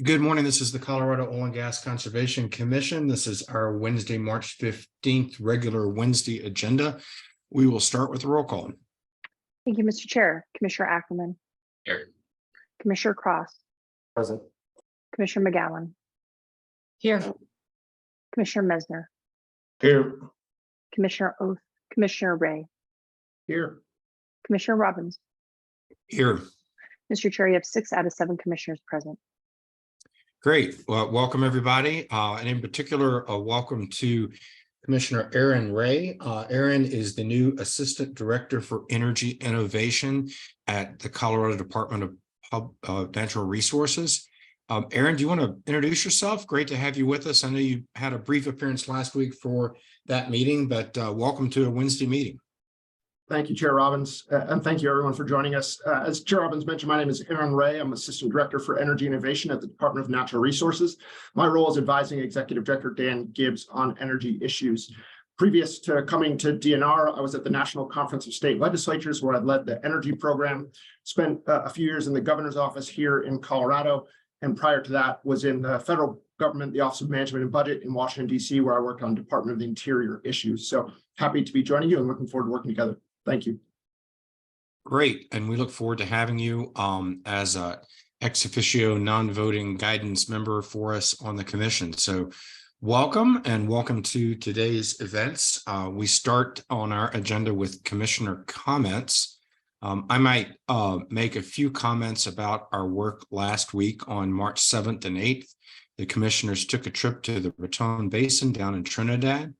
Good morning. This is the Colorado Oil and Gas Conservation Commission. This is our Wednesday, March 15th regular Wednesday agenda. We will start with a roll call. Thank you, Mr. Chair. Commissioner Ackerman. Here. Commissioner Cross. Present. Commissioner McGowan. Here. Commissioner Mesner. Here. Commissioner Oath. Commissioner Ray. Here. Commissioner Robbins. Here. Mr. Chair, you have 6 out of 7 commissioners present. Great. Well, welcome everybody. And in particular, a welcome to Commissioner Aaron Ray. Aaron is the new Assistant Director for Energy Innovation at the Colorado Department of Natural Resources. Aaron, do you want to introduce yourself? Great to have you with us. I know you had a brief appearance last week for that meeting, but welcome to a Wednesday meeting. Thank you, Chair Robbins, and thank you everyone for joining us. As Chair Robbins mentioned, my name is Aaron Ray. I'm Assistant Director for Energy Innovation at the Department of Natural Resources. My role is advising Executive Director Dan Gibbs on energy issues. Previous to coming to DNR, I was at the National Conference of State Legislatures, where I led the energy program, spent a few years in the governor's office here in Colorado, and prior to that was in the federal government, the Office of Management and Budget in Washington, D.C., where I worked on Department of the Interior issues. So happy to be joining you and looking forward to working together. Thank you. Great. And we look forward to having you as a ex officio non-voting guidance member for us on the commission. So welcome and welcome to today's events. We start on our agenda with commissioner comments. I might make a few comments about our work last week on March 7th and 8th. The commissioners took a trip to the Raton Basin down in Trinidad.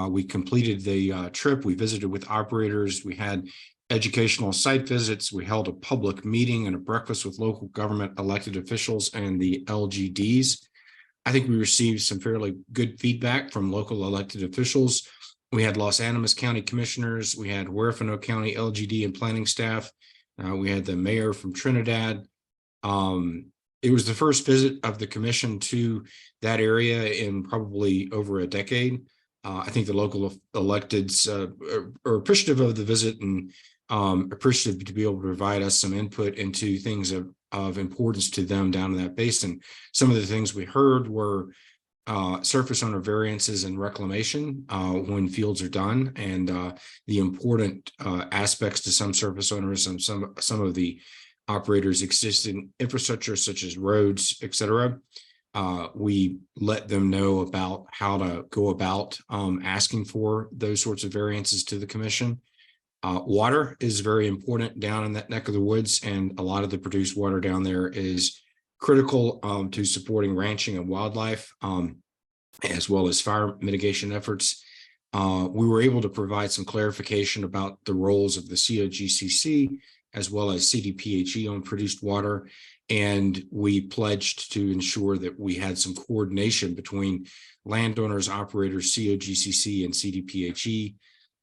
We completed the trip. We visited with operators. We had educational site visits. We held a public meeting and a breakfast with local government elected officials and the LGDs. I think we received some fairly good feedback from local elected officials. We had Los Animas County commissioners. We had Huerfano County LGD and planning staff. We had the mayor from Trinidad. It was the first visit of the commission to that area in probably over a decade. I think the local electeds are appreciative of the visit and appreciative to be able to provide us some input into things of importance to them down in that basin. Some of the things we heard were surface owner variances and reclamation when fields are done, and the important aspects to some surface owners and some of the operators' existing infrastructure, such as roads, et cetera. We let them know about how to go about asking for those sorts of variances to the commission. Water is very important down in that neck of the woods, and a lot of the produced water down there is critical to supporting ranching and wildlife, as well as fire mitigation efforts. We were able to provide some clarification about the roles of the COGCC as well as CDPHE on produced water. And we pledged to ensure that we had some coordination between landowners, operators, COGCC, and CDPHE.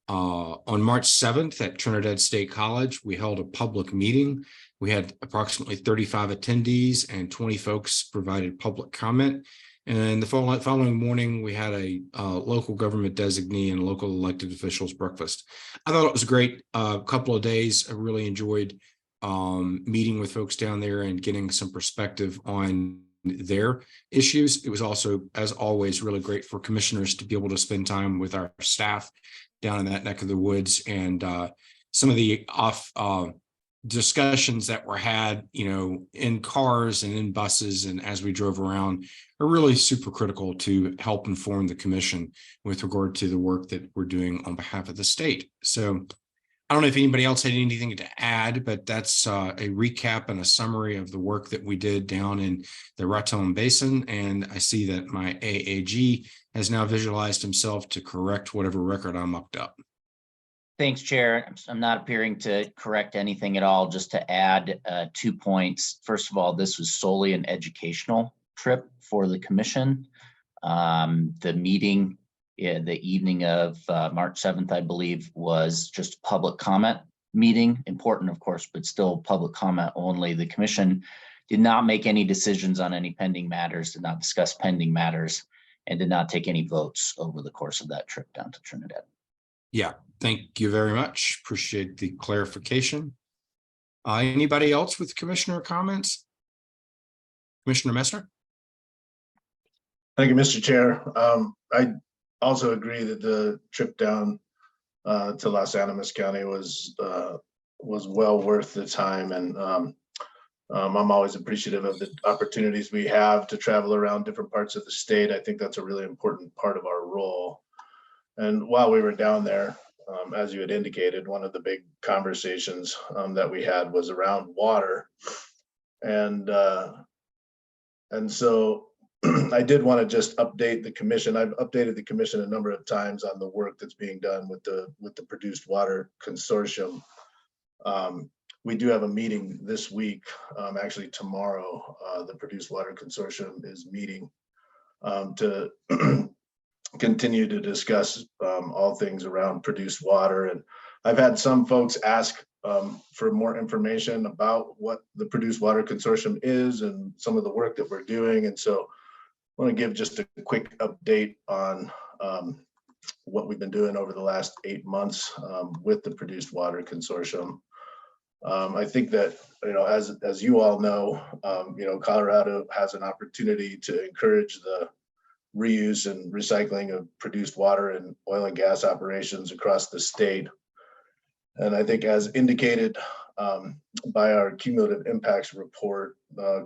On March 7th at Trinidad State College, we held a public meeting. We had approximately 35 attendees and 20 folks provided public comment. And the following morning, we had a local government designee and local elected officials breakfast. I thought it was a great couple of days. I really enjoyed meeting with folks down there and getting some perspective on their issues. It was also, as always, really great for commissioners to be able to spend time with our staff down in that neck of the woods, and some of the discussions that were had, in cars and in buses and as we drove around are really super critical to help inform the commission with regard to the work that we're doing on behalf of the state. So I don't know if anybody else had anything to add, but that's a recap and a summary of the work that we did down in the Raton Basin. And I see that my AAG has now visualized himself to correct whatever record I mucked up. Thanks, Chair. I'm not appearing to correct anything at all, just to add 2 points. First of all, this was solely an educational trip for the commission. The meeting the evening of March 7th, I believe, was just a public comment meeting, important, of course, but still public comment only. The commission did not make any decisions on any pending matters, did not discuss pending matters, and did not take any votes over the course of that trip down to Trinidad. Yeah, thank you very much. Appreciate the clarification. Anybody else with commissioner comments? Commissioner Messner? Thank you, Mr. Chair. I also agree that the trip down to Los Animas County was well worth the time, and I'm always appreciative of the opportunities we have to travel around different parts of the state. I think that's a really important part of our role. And while we were down there, as you had indicated, one of the big conversations that we had was around water, and so I did want to just update the commission. I've updated the commission a number of times on the work that's being done with the Produced Water Consortium. We do have a meeting this week, actually tomorrow. The Produced Water Consortium is meeting to continue to discuss all things around produced water. And I've had some folks ask for more information about what the Produced Water Consortium is and some of the work that we're doing. And so I want to give just a quick update on what we've been doing over the last 8 months with the Produced Water Consortium. I think that, as you all know, Colorado has an opportunity to encourage the reuse and recycling of produced water and oil and gas operations across the state. And I think, as indicated by our cumulative impacts report,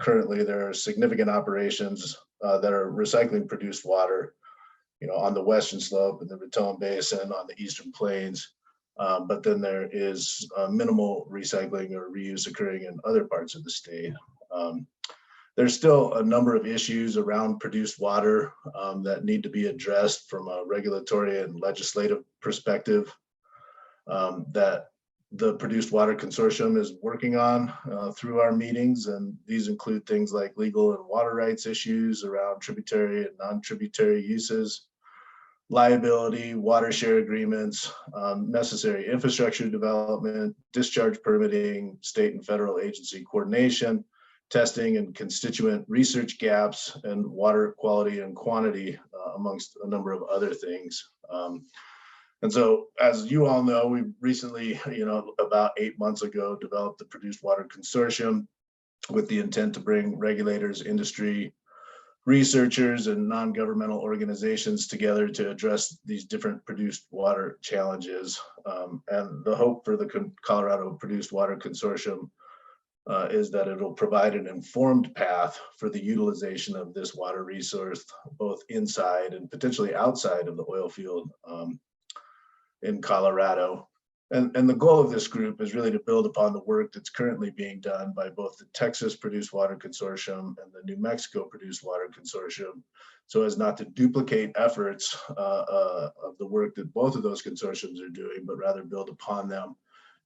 currently there are significant operations that are recycling produced water, on the western slope and the Raton Basin, on the eastern plains. But then there is minimal recycling or reuse occurring in other parts of the state. There's still a number of issues around produced water that need to be addressed from a regulatory and legislative perspective that the Produced Water Consortium is working on through our meetings. And these include things like legal and water rights issues around tributary and non-tributary uses, liability, water share agreements, necessary infrastructure development, discharge permitting, state and federal agency coordination, testing and constituent research gaps, and water quality and quantity, amongst a number of other things. And so, as you all know, we recently, about 8 months ago, developed the Produced Water Consortium with the intent to bring regulators, industry, researchers, and non-governmental organizations together to address these different produced water challenges. And the hope for the Colorado Produced Water Consortium is that it'll provide an informed path for the utilization of this water resource, both inside and potentially outside of the oil field in Colorado. And the goal of this group is really to build upon the work that's currently being done by both the Texas Produced Water Consortium and the New Mexico Produced Water Consortium, so as not to duplicate efforts of the work that both of those consortiums are doing, but rather build upon them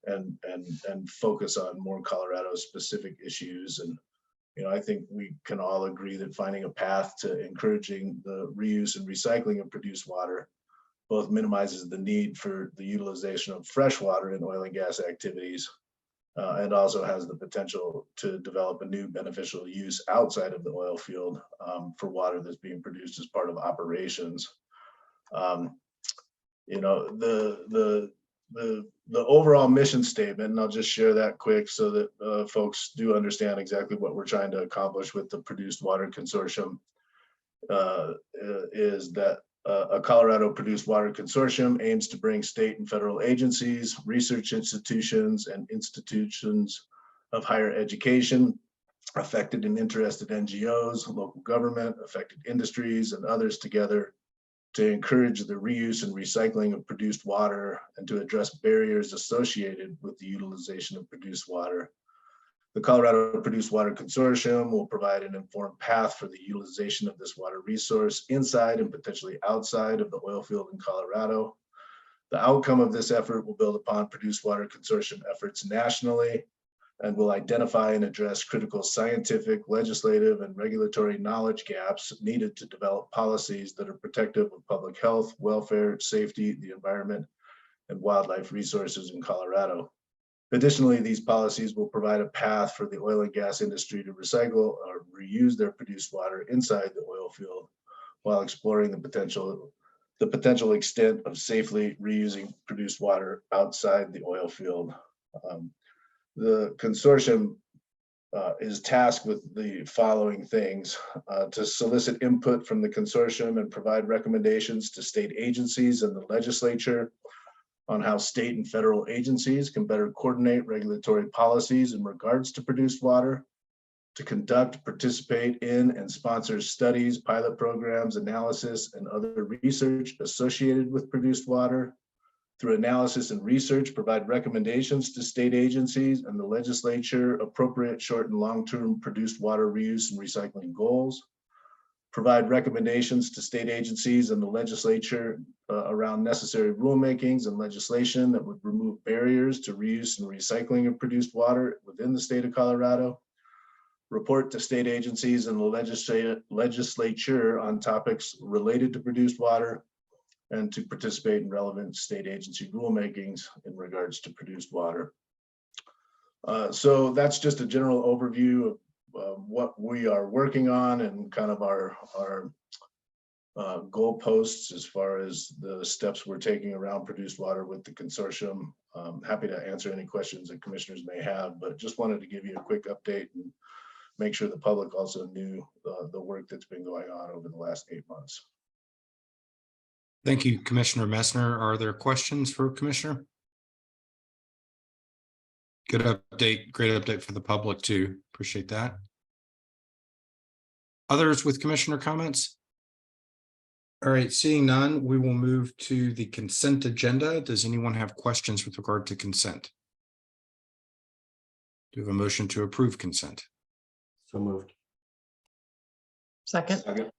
and focus on more Colorado specific issues. And I think we can all agree that finding a path to encouraging the reuse and recycling of produced water both minimizes the need for the utilization of fresh water in oil and gas activities, and also has the potential to develop a new beneficial use outside of the oil field for water that's being produced as part of operations. The overall mission statement, and I'll just share that quick so that folks do understand exactly what we're trying to accomplish with the Produced Water Consortium, is that a Colorado Produced Water Consortium aims to bring state and federal agencies, research institutions, and institutions of higher education, affected and interested NGOs, local government, affected industries, and others together to encourage the reuse and recycling of produced water and to address barriers associated with the utilization of produced water. The Colorado Produced Water Consortium will provide an informed path for the utilization of this water resource inside and potentially outside of the oil field in Colorado. The outcome of this effort will build upon Produced Water Consortium efforts nationally and will identify and address critical scientific, legislative, and regulatory knowledge gaps needed to develop policies that are protective of public health, welfare, safety, the environment, and wildlife resources in Colorado. Additionally, these policies will provide a path for the oil and gas industry to recycle or reuse their produced water inside the oil field while exploring the potential extent of safely reusing produced water outside the oil field. The consortium is tasked with the following things: to solicit input from the consortium and provide recommendations to state agencies and the legislature on how state and federal agencies can better coordinate regulatory policies in regards to produced water, to conduct, participate in, and sponsor studies, pilot programs, analysis, and other research associated with produced water. Through analysis and research, provide recommendations to state agencies and the legislature, appropriate short and long-term produced water reuse and recycling goals. Provide recommendations to state agencies and the legislature around necessary rulemakings and legislation that would remove barriers to reuse and recycling of produced water within the state of Colorado. Report to state agencies and the legislature on topics related to produced water, and to participate in relevant state agency rulemakings in regards to produced water. So that's just a general overview of what we are working on and kind of our goalposts as far as the steps we're taking around produced water with the consortium. Happy to answer any questions that commissioners may have, but just wanted to give you a quick update and make sure the public also knew the work that's been going on over the last 8 months. Thank you, Commissioner Messner. Are there questions for Commissioner? Good update, great update for the public too. Appreciate that. Others with Commissioner comments? All right, seeing none, we will move to the consent agenda. Does anyone have questions with regard to consent? Do you have a motion to approve consent? So moved. Second.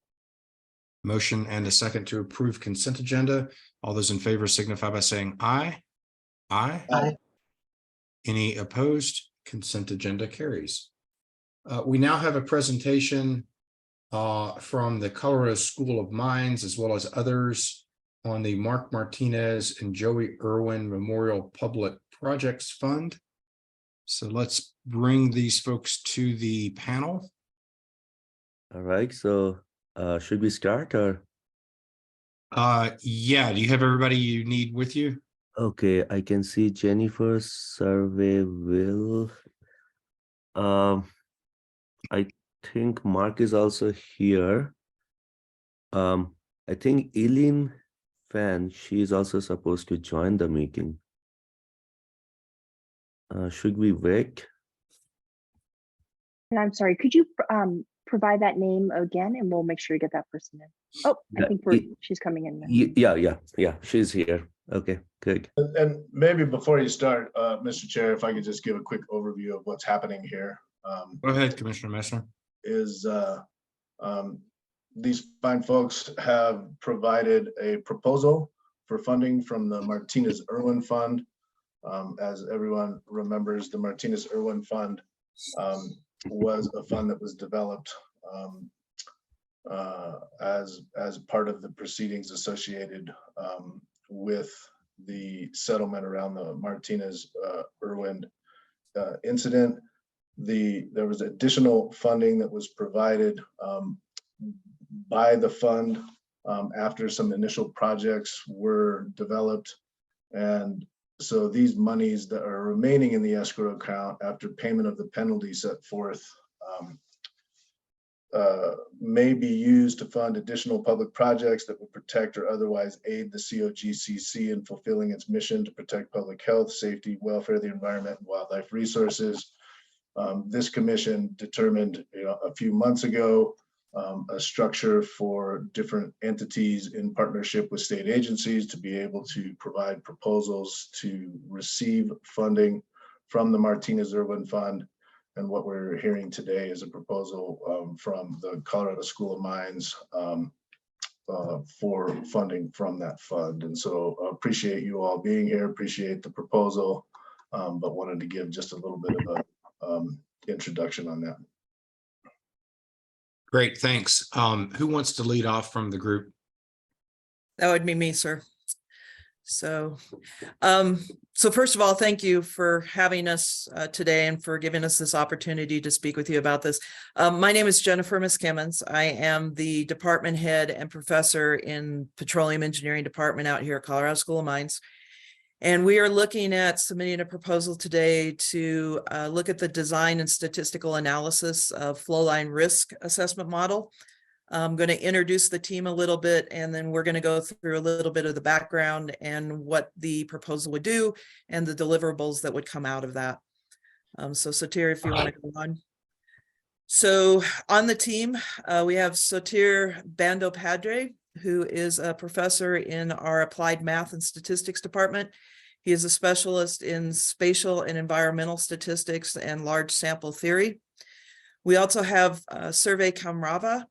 Motion and a second to approve consent agenda. All those in favor signify by saying aye. Aye. Aye. Any opposed? Consent agenda carries. We now have a presentation from the Colorado School of Mines, as well as others, on the Mark Martinez and Joey Irwin Memorial Public Projects Fund. So let's bring these folks to the panel. All right, so should we start or? Yeah, do you have everybody you need with you? Okay, I can see Jennifer's survey will. I think Mark is also here. I think Eileen Fan, she is also supposed to join the meeting. Should we wait? And I'm sorry, could you provide that name again, and we'll make sure to get that person in. Oh, I Yeah, think she's coming in now. Yeah, she's here. Okay, good. And maybe before you start, Mr. Chair, if I could just give a quick overview of what's happening here. Go ahead, Commissioner Messner. These fine folks have provided a proposal for funding from the Martinez Irwin Fund. As everyone remembers, the Martinez Irwin Fund was a fund that was developed as part of the proceedings associated with the settlement around the Martinez Irwin incident. There was additional funding that was provided by the fund after some initial projects were developed. And so these monies that are remaining in the escrow account after payment of the penalty set forth may be used to fund additional public projects that would protect or otherwise aid the COGCC in fulfilling its mission to protect public health, safety, welfare, the environment, and wildlife resources. This commission determined a few months ago a structure for different entities in partnership with state agencies to be able to provide proposals to receive funding from the Martinez Irwin Fund. And what we're hearing today is a proposal from the Colorado School of Mines for funding from that fund. And so appreciate you all being here, appreciate the proposal, but wanted to give just a little bit of a introduction on that. Great, thanks. Who wants to lead off from the group? That would be me, sir. So first of all, thank you for having us today and for giving us this opportunity to speak with you about this. My name is Jennifer Miskimmons. I am the department head and professor in Petroleum Engineering Department out here at Colorado School of Mines. And we are looking at submitting a proposal today to look at the design and statistical analysis of flowline risk assessment model. I'm going to introduce the team a little bit, and then we're going to go through a little bit of the background and what the proposal would do and the deliverables that would come out of that. So Sotir, if you want to go on. So on the team, we have Sotir Bandopadre, who is a professor in our applied math and statistics department. He is a specialist in spatial and environmental statistics and large sample theory. We also have Survey Kamrava.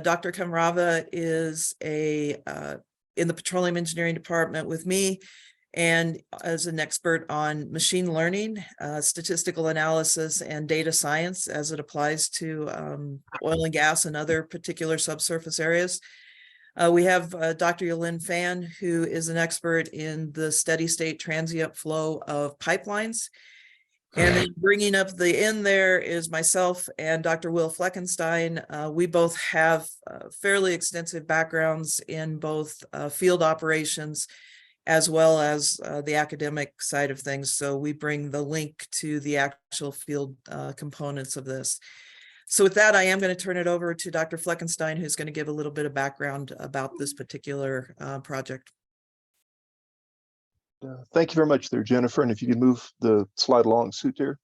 Dr. Kamrava is in the petroleum engineering department with me, and as an expert on machine learning, statistical analysis, and data science as it applies to oil and gas and other particular subsurface areas. We have Dr. Yulin Fan, who is an expert in the steady state transient flow of pipelines. And then bringing up the end there is myself and Dr. Will Fleckenstein. We both have fairly extensive backgrounds in both field operations as well as the academic side of things. So we bring the link to the actual field components of this. So with that, I am going to turn it over to Dr. Fleckenstein, who's going to give a little bit of background about this particular project. Thank you very much there, Jennifer. And if you could move the slide along, Sotir.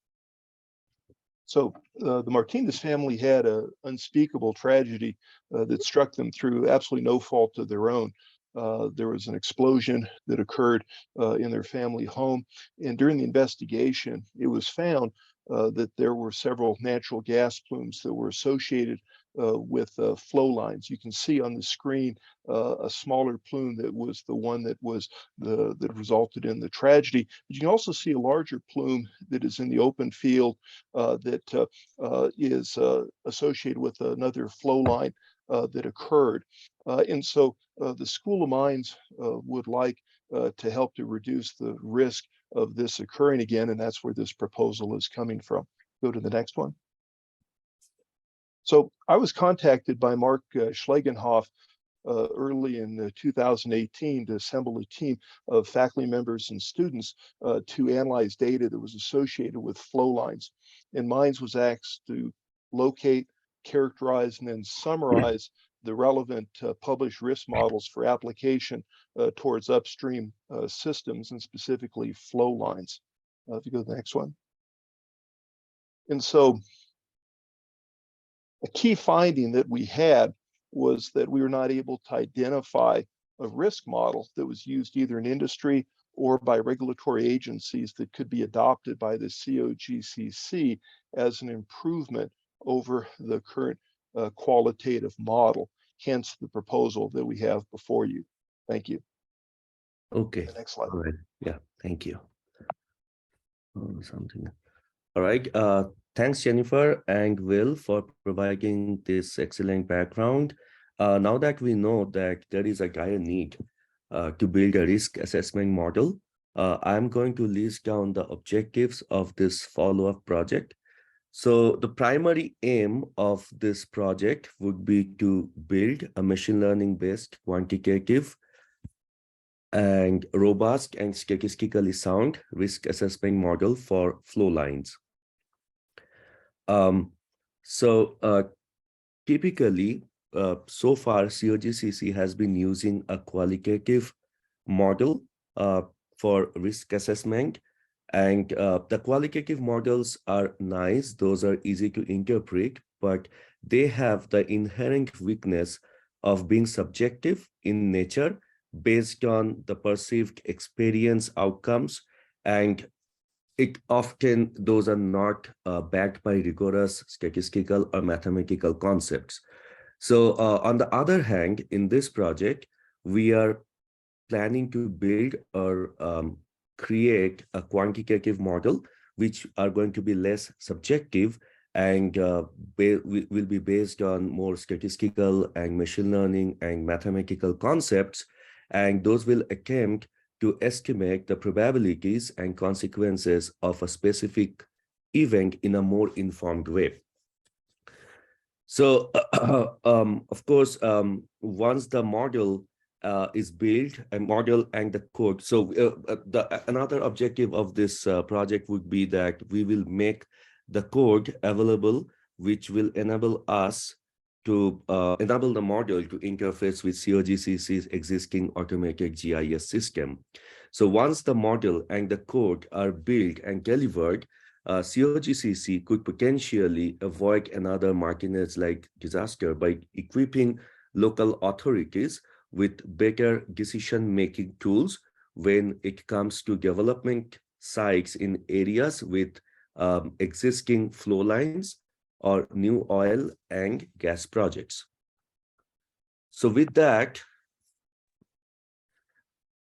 So the Martinez family had an unspeakable tragedy that struck them through absolutely no fault of their own. There was an explosion that occurred in their family home. And during the investigation, it was found that there were several natural gas plumes that were associated with flow lines. You can see on the screen a smaller plume that was the one that was that resulted in the tragedy. But you can also see a larger plume that is in the open field that is associated with another flow line that occurred. And so the School of Mines would like to help to reduce the risk of this occurring again, and that's where this proposal is coming from. Go to the next one. So I was contacted by Mark Schlegenhoff early in 2018 to assemble a team of faculty members and students to analyze data that was associated with flow lines. And Mines was asked to locate, characterize, and then summarize the relevant published risk models for application towards upstream systems, and specifically flow lines. If you go to the next one. And so a key finding that we had was that we were not able to identify a risk model that was used either in industry or by regulatory agencies that could be adopted by the COGCC as an improvement over the current qualitative model, hence the proposal that we have before you. Thank you. Okay. The next slide. All right. Yeah, thank you. Something. All right. Thanks, Jennifer and Will, for providing this excellent background. Now that we know that there is a dire need to build a risk assessment model, I'm going to list down the objectives of this follow-up project. So the primary aim of this project would be to build a machine learning-based quantitative and robust and statistically sound risk assessment model for flow lines. Typically, so far, COGCC has been using a qualitative model for risk assessment. And the qualitative models are nice. Those are easy to interpret, but they have the inherent weakness of being subjective in nature based on the perceived experience outcomes. And those are not backed by rigorous statistical or mathematical concepts. So on the other hand, in this project, we are planning to build or create a quantitative model, which are going to be less subjective and will be based on more statistical and machine learning and mathematical concepts. And those will attempt to estimate the probabilities and consequences of a specific event in a more informed way. So, of course, once the model is built, a model and the code. So another objective of this project would be that we will make the code available, which will enable us to enable the model to interface with COGCC's existing automated GIS system. So once the model and the code are built and delivered, COGCC could potentially avoid another Martinez-like disaster by equipping local authorities with better decision-making tools when it comes to development sites in areas with existing flow lines or new oil and gas projects. So with that,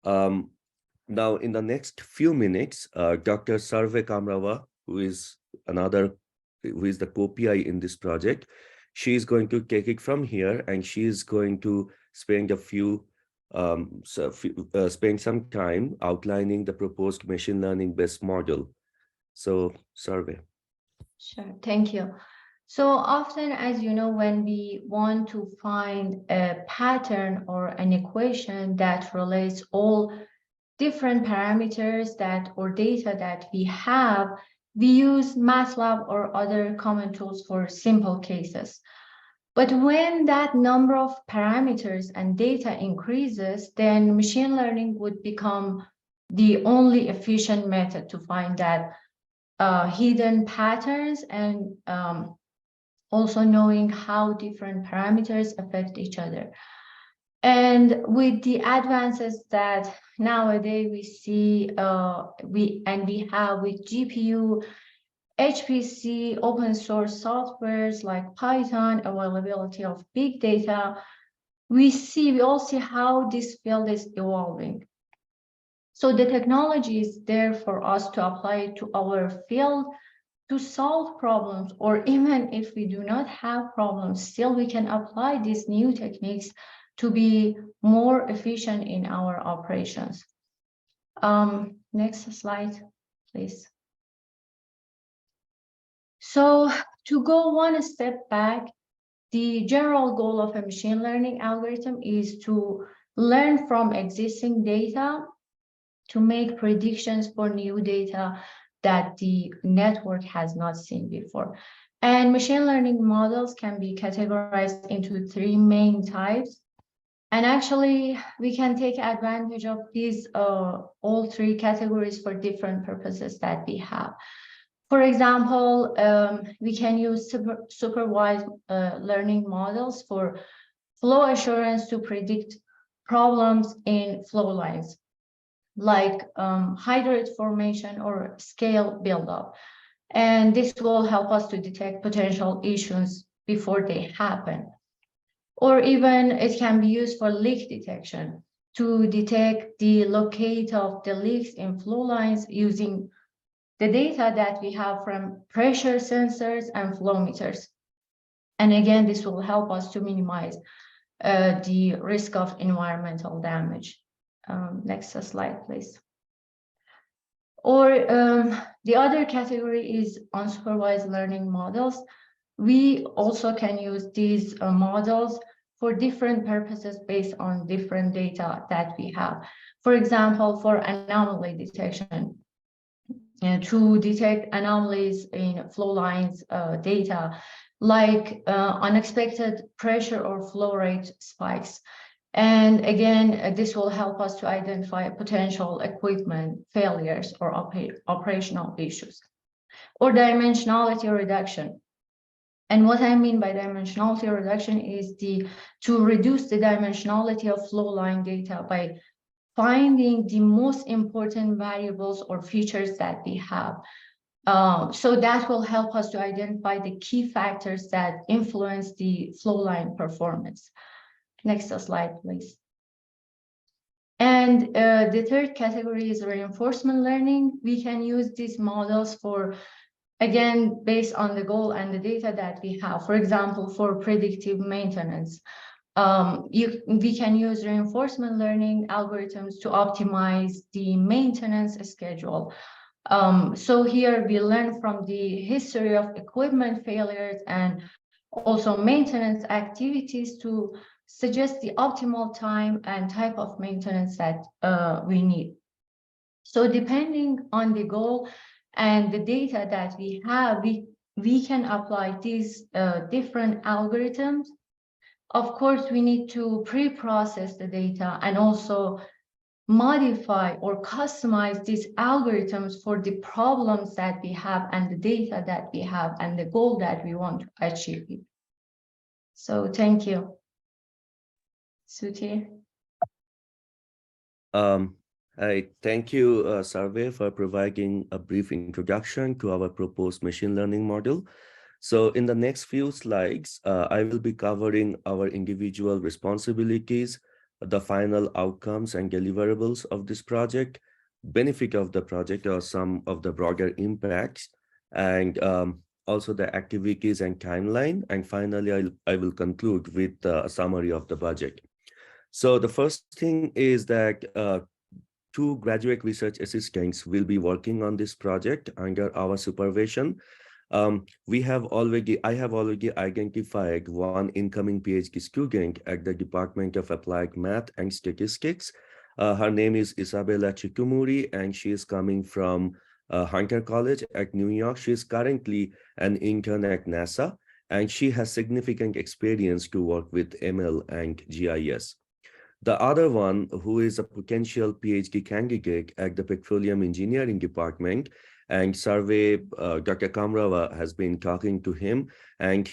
now in the next few minutes, Dr. Sarve Kamrawa, who is the co-PI in this project, she is going to take it from here, and she is going to spend spend some time outlining the proposed machine learning based model. So Sarve. Sure, thank you. So often, as you know, when we want to find a pattern or an equation that relates all different parameters or data that we have, we use MATLAB or other common tools for simple cases. But when that number of parameters and data increases, then machine learning would become the only efficient method to find that hidden patterns and also knowing how different parameters affect each other. And with the advances that nowadays we see, we have with GPU, HPC, open source softwares like Python, availability of big data, we all see how this field is evolving. So the technology is there for us to apply it to our field to solve problems, or even if we do not have problems, still we can apply these new techniques to be more efficient in our operations. Next slide, please. So to go one step back, the general goal of a machine learning algorithm is to learn from existing data to make predictions for new data that the network has not seen before. And machine learning models can be categorized into 3 main types. And actually, we can take advantage of these all 3 categories for different purposes that we have. For example, we can use supervised learning models for flow assurance to predict problems in flow lines, like hydrate formation or scale buildup. And this will help us to detect potential issues before they happen. Or even it can be used for leak detection to detect the locate of the leaks in flow lines using the data that we have from pressure sensors and flow meters. And again, this will help us to minimize the risk of environmental damage. Next slide, please. Or the other category is unsupervised learning models. We also can use these models for different purposes based on different data that we have. For example, for anomaly detection, to detect anomalies in flow lines data, like unexpected pressure or flow rate spikes. And again, this will help us to identify potential equipment failures or operational issues. Or dimensionality reduction. And what I mean by dimensionality reduction is to reduce the dimensionality of flow line data by finding the most important variables or features that we have. So that will help us to identify the key factors that influence the flow line performance. Next slide, please. And the third category is reinforcement learning. We can use these models for, again, based on the goal and the data that we have. For example, for predictive maintenance, we can use reinforcement learning algorithms to optimize the maintenance schedule. So here we learn from the history of equipment failures and also maintenance activities to suggest the optimal time and type of maintenance that we need. So depending on the goal and the data that we have, we can apply these different algorithms. Of course, we need to pre-process the data and also modify or customize these algorithms for the problems that we have and the data that we have and the goal that we want to achieve. So thank you. Suti. I thank you, Sarve, for providing a brief introduction to our proposed machine learning model. So in the next few slides, I will be covering our individual responsibilities, the final outcomes and deliverables of this project, benefit of the project or some of the broader impacts, and also the activities and timeline. And finally, I will conclude with a summary of the budget. So the first thing is that 2 graduate research assistants will be working on this project under our supervision. I have already identified 1 incoming PhD student at the Department of Applied Math and Statistics. Her name is Isabella Chitumuri, and she is coming from Hunter College at New York. She is currently an intern at NASA, and she has significant experience to work with ML and GIS. The other one, who is a potential PhD candidate at the Petroleum Engineering Department, and Survey, Dr. Kamrava has been talking to him, and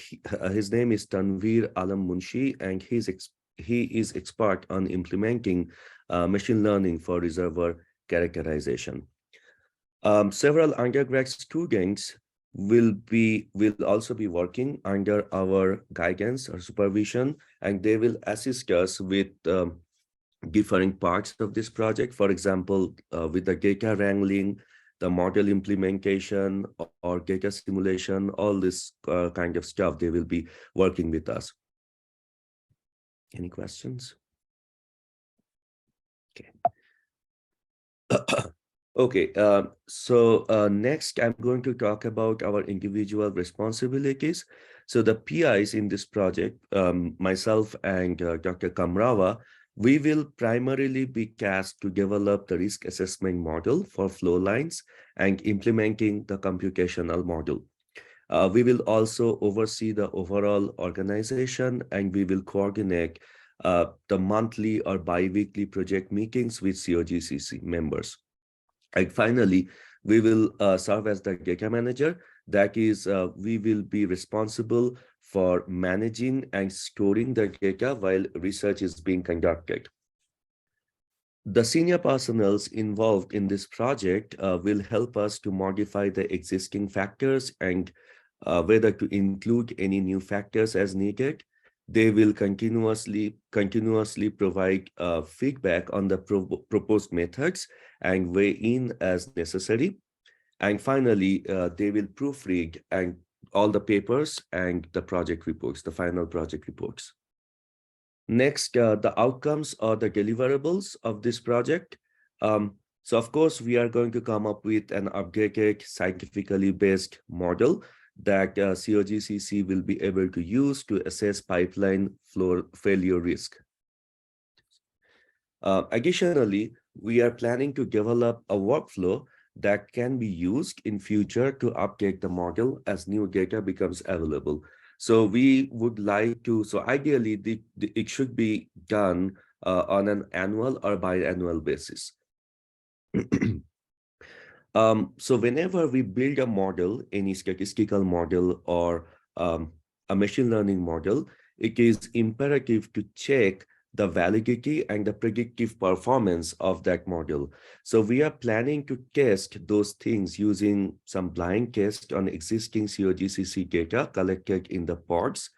his name is Tanveer Alam Munshi, and he is expert on implementing machine learning for reservoir characterization. Several undergrad students will also be working under our guidance or supervision, and they will assist us with different parts of this project. For example, with the data wrangling, the model implementation, or data simulation, all this kind of stuff, they will be working with us. Any questions? Okay. Okay, so next I'm going to talk about our individual responsibilities. So the PIs in this project, myself and Dr. Kamrava, we will primarily be tasked to develop the risk assessment model for flow lines and implementing the computational model. We will also oversee the overall organization, and we will coordinate the monthly or bi-weekly project meetings with COGCC members. And finally, we will serve as the data manager. That is, we will be responsible for managing and storing the data while research is being conducted. The senior personnel involved in this project will help us to modify the existing factors and whether to include any new factors as needed. They will continuously provide feedback on the proposed methods and weigh in as necessary. And finally, they will proofread and all the papers and the project reports, the final project reports. Next, the outcomes or the deliverables of this project. So of course, we are going to come up with an updated, scientifically based model that COGCC will be able to use to assess pipeline flow failure risk. Additionally, we are planning to develop a workflow that can be used in future to update the model as new data becomes available. So we would like to, so ideally, it should be done on an annual or biannual basis. So whenever we build a model, any statistical model or a machine learning model, it is imperative to check the validity and the predictive performance of that model. So we are planning to test those things using some blind tests on existing COGCC data collected in the pods.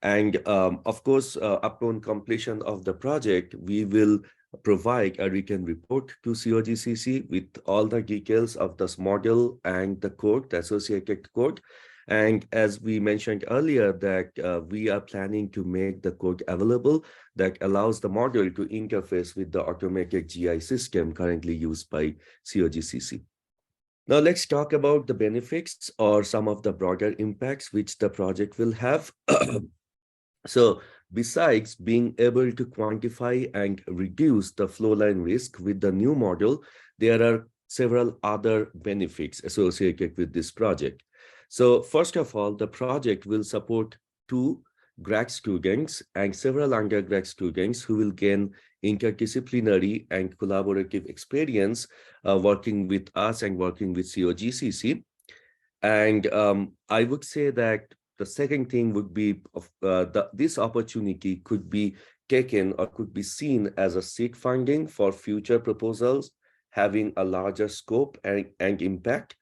And of course, upon completion of the project, we will provide a written report to COGCC with all the details of this model and the code, the associated code. And as we mentioned earlier, that we are planning to make the code available that allows the model to interface with the automated GI system currently used by COGCC. Now let's talk about the benefits or some of the broader impacts which the project will have. So besides being able to quantify and reduce the flow line risk with the new model, there are several other benefits associated with this project. So first of all, the project will support 2 grad students and several undergrad students who will gain interdisciplinary and collaborative experience working with us and working with COGCC. And I would say that the second thing would be this opportunity could be taken or could be seen as a seed funding for future proposals having a larger scope and impact.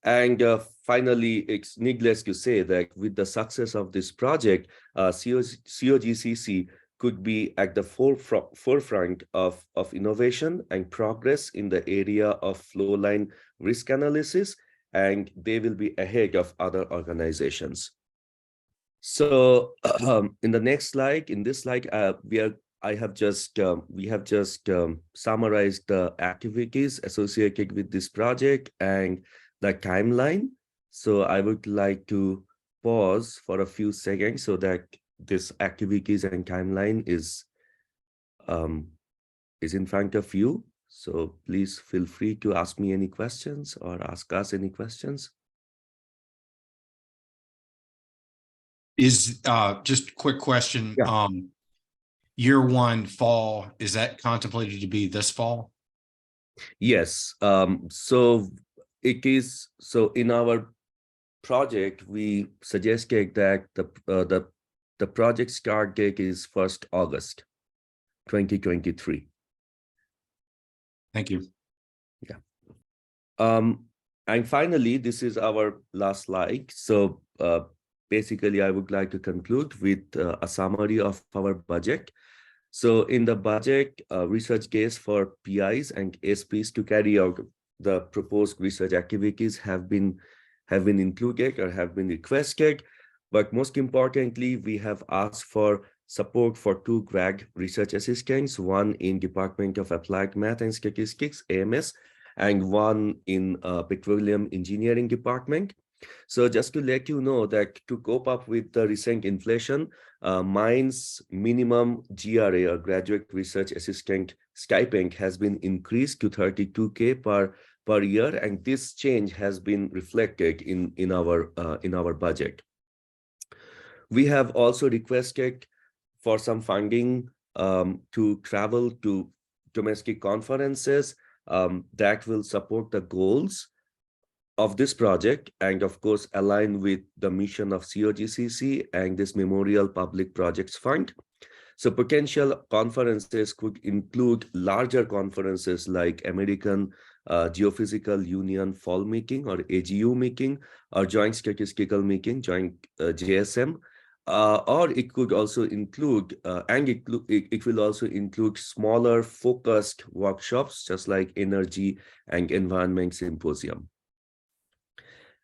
And finally, it's needless to say that with the success of this project, COGCC could be at the forefront of innovation and progress in the area of flow line risk analysis, and they will be ahead of other organizations. So in the next slide, in this slide, we have just summarized the activities associated with this project and the timeline. So I would like to pause for a few seconds so that this activities and timeline is in front of you. So please feel free to ask me any questions or ask us any questions. Is just a quick question. Yeah. Year 1 fall, is that contemplated to be this fall? Yes. So it is. So in our project, we suggested that the project start date is 1st August, 2023. Thank you. Yeah. And finally, this is our last slide. So basically, I would like to conclude with a summary of our budget. So in the budget, research case for PIs and SPs to carry out the proposed research activities have been included or have been requested. But most importantly, we have asked for support for 2 grad research assistants, one in Department of Applied Math and Statistics, AMS, and one in Petroleum Engineering Department. So just to let you know that to cope up with the recent inflation, mine's minimum GRA or graduate research assistant stipend has been increased to 32K per year, and this change has been reflected in our budget. We have also requested for some funding to travel to domestic conferences that will support the goals of this project and of course align with the mission of COGCC and this Memorial Public Projects Fund. So potential conferences could include larger conferences like American Geophysical Union Fall Meeting or AGU meeting or Joint Statistical Meeting, Joint JSM, or it could also include, it will also include smaller focused workshops just like Energy and Environment Symposium.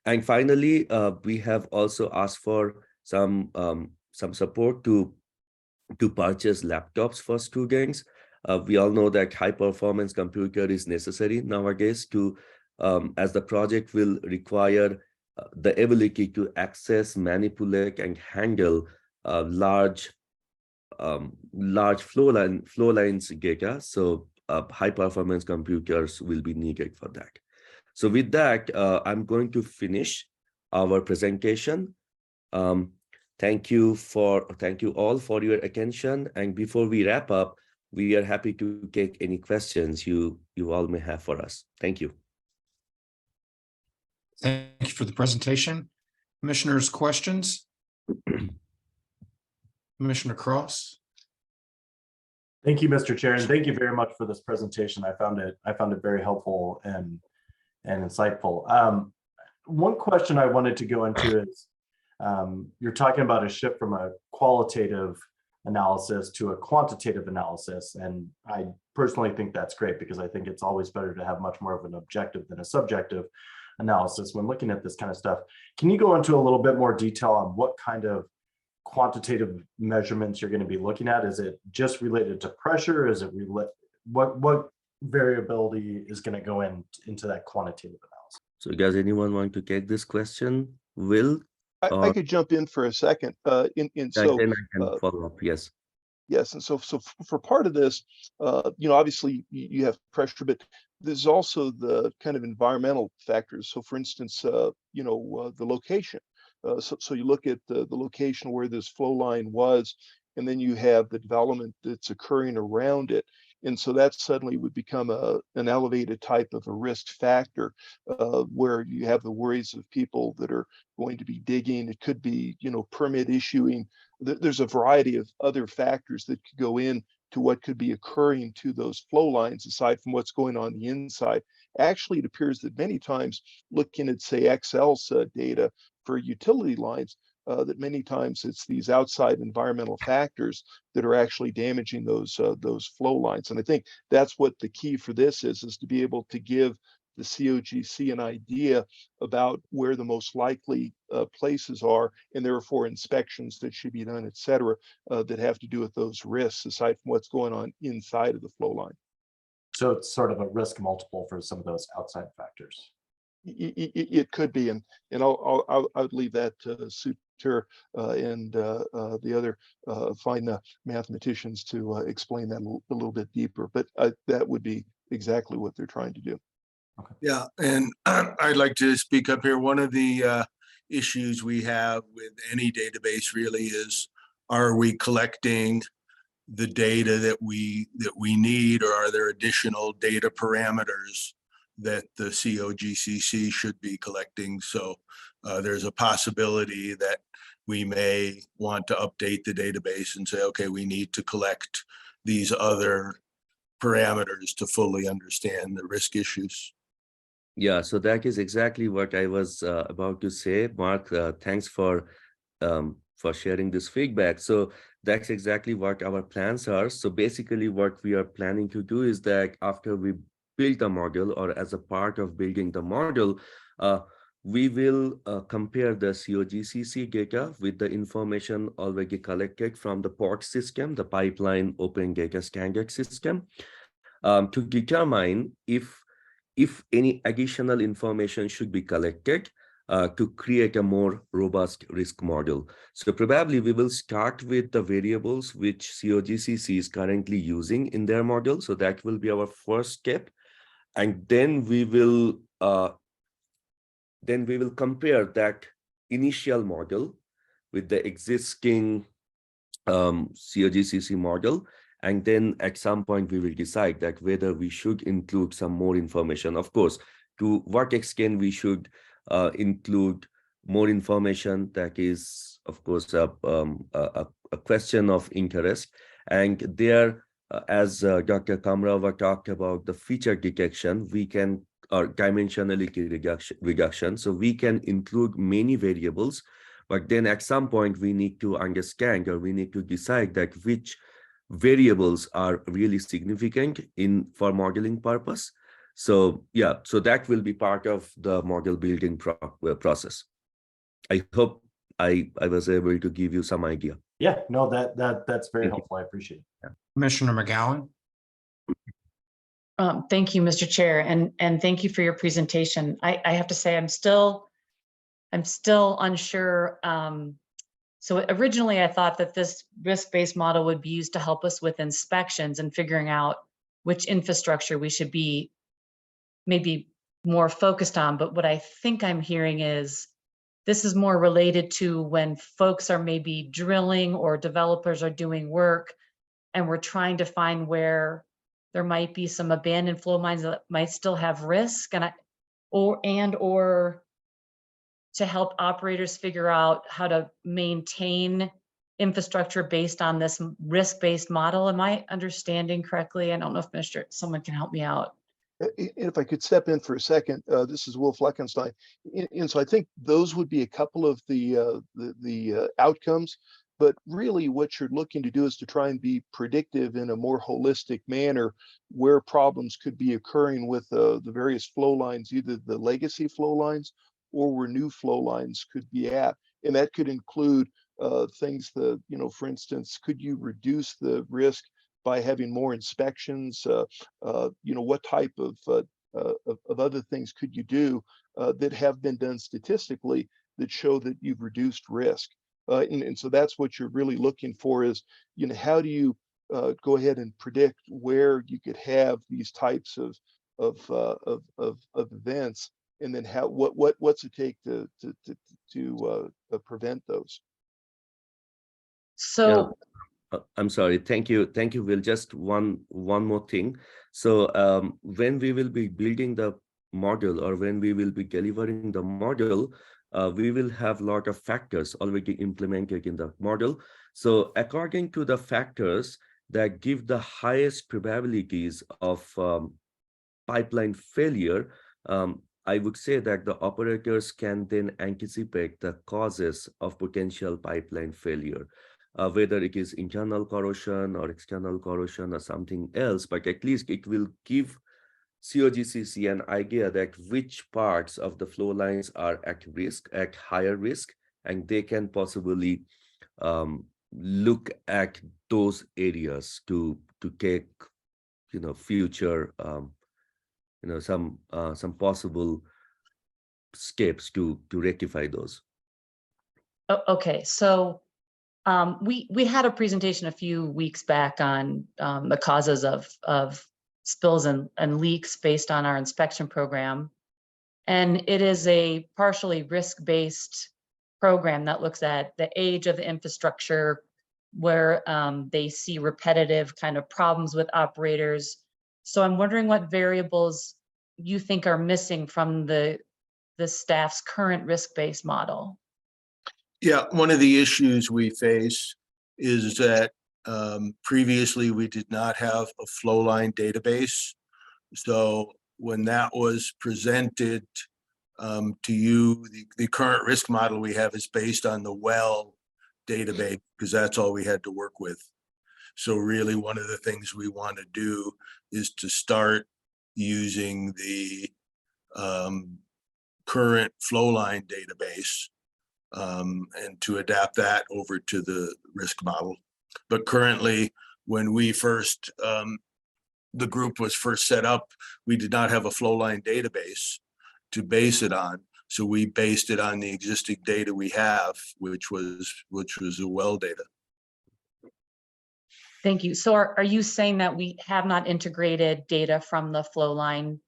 And finally, we have also asked for some support to purchase laptops for students. We all know that high performance computer is necessary nowadays to, as the project will require the ability to access, manipulate, and handle large flow lines data. So high performance computers will be needed for that. So with that, I'm going to finish our presentation. Thank you all for your attention. And before we wrap up, we are happy to take any questions you all may have for us. Thank you. Thank you for the presentation. Commissioners, questions? Commissioner Cross. Thank you, Mr. Chair, and thank you very much for this presentation. I found it very helpful and insightful. One question I wanted to go into is you're talking about a shift from a qualitative analysis to a quantitative analysis, and I personally think that's great because I think it's always better to have much more of an objective than a subjective analysis when looking at this kind of stuff. Can you go into a little bit more detail on what kind of quantitative measurements you're going to be looking at? Is it just related to pressure? Is it what variability is going to go into that quantitative analysis? So does anyone want to take this question? Will? I could jump in for a second. So then I can follow up. Yes. yes, and so for part of this, obviously you have pressure, but there's also the kind of environmental factors. So, for instance, the location. So you look at the location where this flow line was, and then you have the development that's occurring around it. And so that suddenly would become an elevated type of a risk factor, where you have the worries of people that are going to be digging. It could be, permit issuing. There's a variety of other factors that could go in to what could be occurring to those flow lines aside from what's going on the inside. Actually, it appears that many times looking at, say, Excel's data for utility lines, that many times it's these outside environmental factors that are actually damaging those flow lines. And I think that's what the key for this is to be able to give the COGC an idea about where the most likely places are, and therefore inspections that should be done, et cetera, that have to do with those risks aside from what's going on inside of the flow line. So it's sort of a risk multiple for some of those outside factors. It could be, and I would leave that to Suter and the other fine mathematicians to explain that a little bit deeper. But that would be exactly what they're trying to do. Okay. Yeah, and I'd like to speak up here. One of the issues we have with any database really is, are we collecting the data that we need, or are there additional data parameters that the COGCC should be collecting? So there's a possibility that we may want to update the database and say, okay, we need to collect these other parameters to fully understand the risk issues. Yeah, so that is exactly what I was about to say. Mark, thanks for sharing this feedback. So that's exactly what our plans are. So basically what we are planning to do is that after we build the model, or as a part of building the model, we will compare the COGCC data with the information already collected from the POT system, the Pipeline Open Data Standard System, to determine if any additional information should be collected to create a more robust risk model. So probably we will start with the variables which COGCC is currently using in their model. So that will be our first step. And then we will compare that initial model with the existing COGCC model. And then at some point, we will decide that whether we should include some more information. Of course, to what extent we should include more information, that is, of course, a question of interest. And there, as Dr. Kamrava talked about the feature detection, we can, or dimensionality reduction. So we can include many variables, but then at some point we need to understand, or we need to decide that which variables are really significant for modeling purpose. So yeah, so that will be part of the model building process. I hope I was able to give you some idea. Yeah, no, that's very helpful. I appreciate it. Yeah. Commissioner McGowan. Thank you, Mr. Chair, and thank you for your presentation. I have to say I'm still unsure. So originally I thought that this risk-based model would be used to help us with inspections and figuring out which infrastructure we should be maybe more focused on. But what I think I'm hearing is this is more related to when folks are maybe drilling or developers are doing work and we're trying to find where there might be some abandoned flow lines that might still have risk, or to help operators figure out how to maintain infrastructure based on this risk-based model. Am I understanding correctly? I don't know if someone can help me out. If I could step in for a second, this is Will Fleckenstein. And so I think those would be a couple of the outcomes, but really what you're looking to do is to try and be predictive in a more holistic manner where problems could be occurring with the various flow lines, either the legacy flow lines or where new flow lines could be at. And that could include things that, for instance, could you reduce the risk by having more inspections? What type of other things could you do that have been done statistically that show that you've reduced risk. And so that's what you're really looking for is, how do you go ahead and predict where you could have these types of events, and then what's it take to prevent those? So, I'm sorry. Thank you, Will. Just one more thing. So when we will be building the model, or when we will be delivering the model, we will have a lot of factors already implemented in the model. So according to the factors that give the highest probabilities of pipeline failure, I would say that the operators can then anticipate the causes of potential pipeline failure, whether it is internal corrosion or external corrosion or something else, but at least it will give COGCC an idea that which parts of the flow lines are at risk, at higher risk, and they can possibly look at those areas to take, future, some possible steps to rectify those. okay, so we had a presentation a few weeks back on the causes of spills and leaks based on our inspection program. And it is a partially risk-based program that looks at the age of the infrastructure, where they see repetitive kind of problems with operators. So I'm wondering what variables you think are missing from the staff's current risk-based model. Yeah, one of the issues we face is that previously we did not have a flow line database. So when that was presented to you, the current risk model we have is based on the well database, because that's all we had to work with. So really one of the things we want to do is to start using the current flow line database and to adapt that over to the risk model. But currently, when we first, the group was first set up, we did not have a flow line database to base it on. So we based it on the existing data we have, which was the well data. Thank you. So are you saying that we have not integrated data from the flow line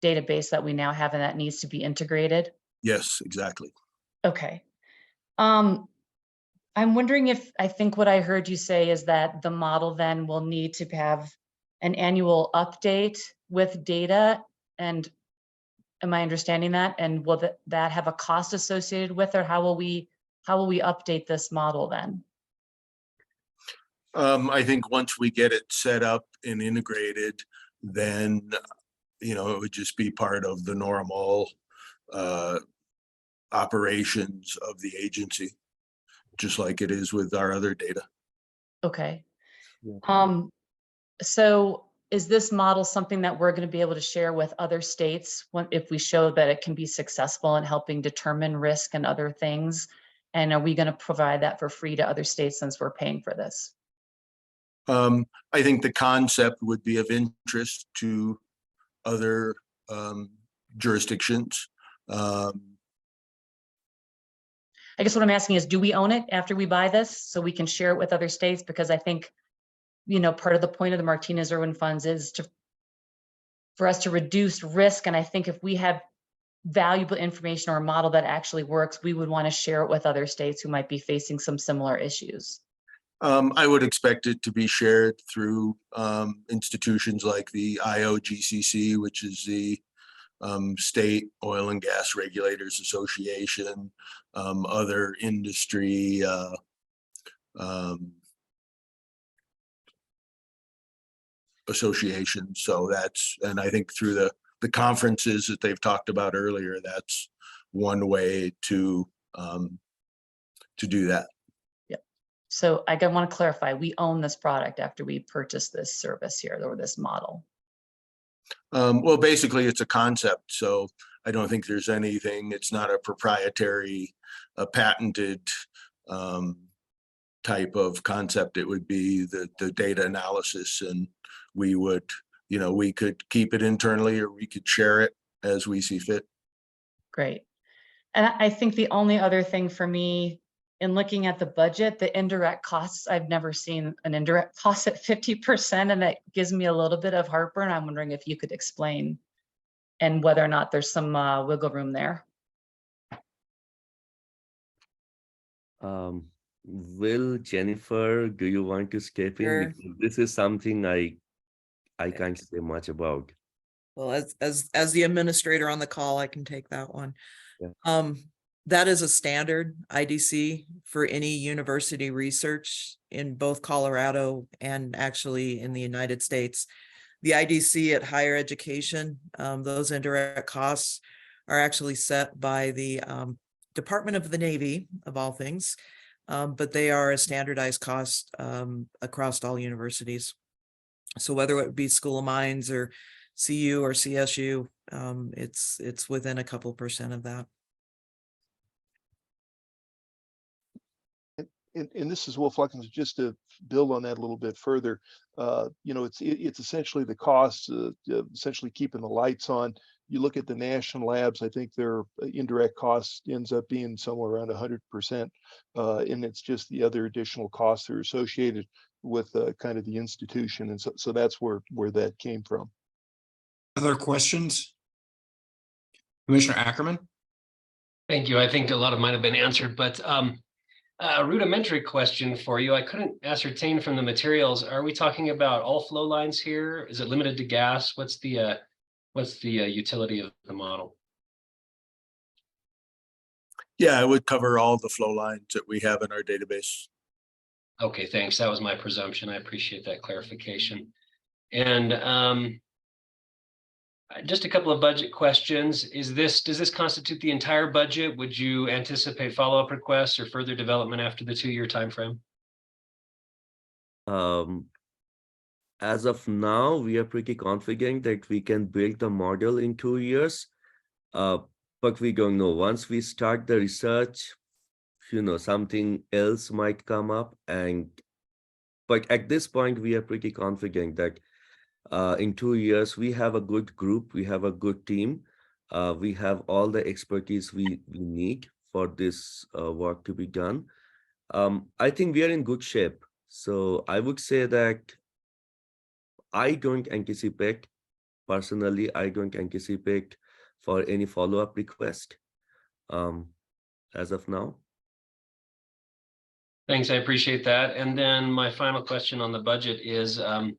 database that we now have, and that needs to be integrated? Yes, exactly. Okay. I'm wondering if, I think what I heard you say is that the model then will need to have an annual update with data, and am I understanding that? And will that have a cost associated with, or how will we update this model then? I think once we get it set up and integrated, then, it would just be part of the normal operations of the agency, just like it is with our other data. Okay. Yeah. So is this model something that we're going to be able to share with other states if we show that it can be successful in helping determine risk and other things? And are we going to provide that for free to other states since we're paying for this? I think the concept would be of interest to other jurisdictions. I guess what I'm asking is, do we own it after we buy this so we can share it with other states? Because I think, part of the point of the Martinez-Irwin funds is for us to reduce risk. And I think if we have valuable information or a model that actually works, we would want to share it with other states who might be facing some similar issues. I would expect it to be shared through institutions like the COGCC, which is the State Oil and Gas Regulators Association, other industry associations. So and I think through the conferences that they've talked about earlier, that's one way to do that. So I want to clarify, we own this product after we purchase this service here, or this model. Well, basically it's a concept. So I don't think there's anything, it's not a proprietary, patented type of concept. It would be the data analysis, and we would, we could keep it internally or we could share it as we see fit. Great. And I think the only other thing for me in looking at the budget, the indirect costs, I've never seen an indirect cost at 50%, and that gives me a little bit of heartburn. I'm wondering if you could explain and whether or not there's some wiggle room there. Will, Jennifer, do you want to step in? Sure. Because this is something I can't say much about. Well, as the administrator on the call, I can take that one. Yeah. That is a standard IDC for any university research in both Colorado and actually in the United States. The IDC at higher education, those indirect costs are actually set by the Department of the Navy, of all things, but they are a standardized cost across all universities. So whether it be School of Mines or CU or CSU, it's within a couple percent of that. And this is Wolf Luckins, just to build on that a little bit further. It's essentially the costs, essentially keeping the lights on. You look at the national labs, I think their indirect cost ends up being somewhere around 100%. And it's just the other additional costs that are associated with kind of the institution. And so that's where that came from. Other questions? Commissioner Ackerman? Thank you. I think a lot of mine have been answered, but a rudimentary question for you. I couldn't ascertain from the materials. Are we talking about all flow lines here? Is it limited to gas? What's the utility of the model? Yeah, it would cover all the flow lines that we have in our database. Okay, thanks. That was my presumption. I appreciate that clarification. And just a couple of budget questions. Does this constitute the entire budget? Would you anticipate follow-up requests or further development after the 2-year timeframe? As of now, we are pretty confident that we can build the model in 2 years, but we don't know. Once we start the research, something else might come up. But at this point, we are pretty confident that in 2 years, we have a good group, we have a good team, we have all the expertise we need for this work to be done. I think we are in good shape. So I would say that I don't anticipate, personally, I don't anticipate for any follow-up request as of now. Thanks, I appreciate that. And then my final question on the budget is, I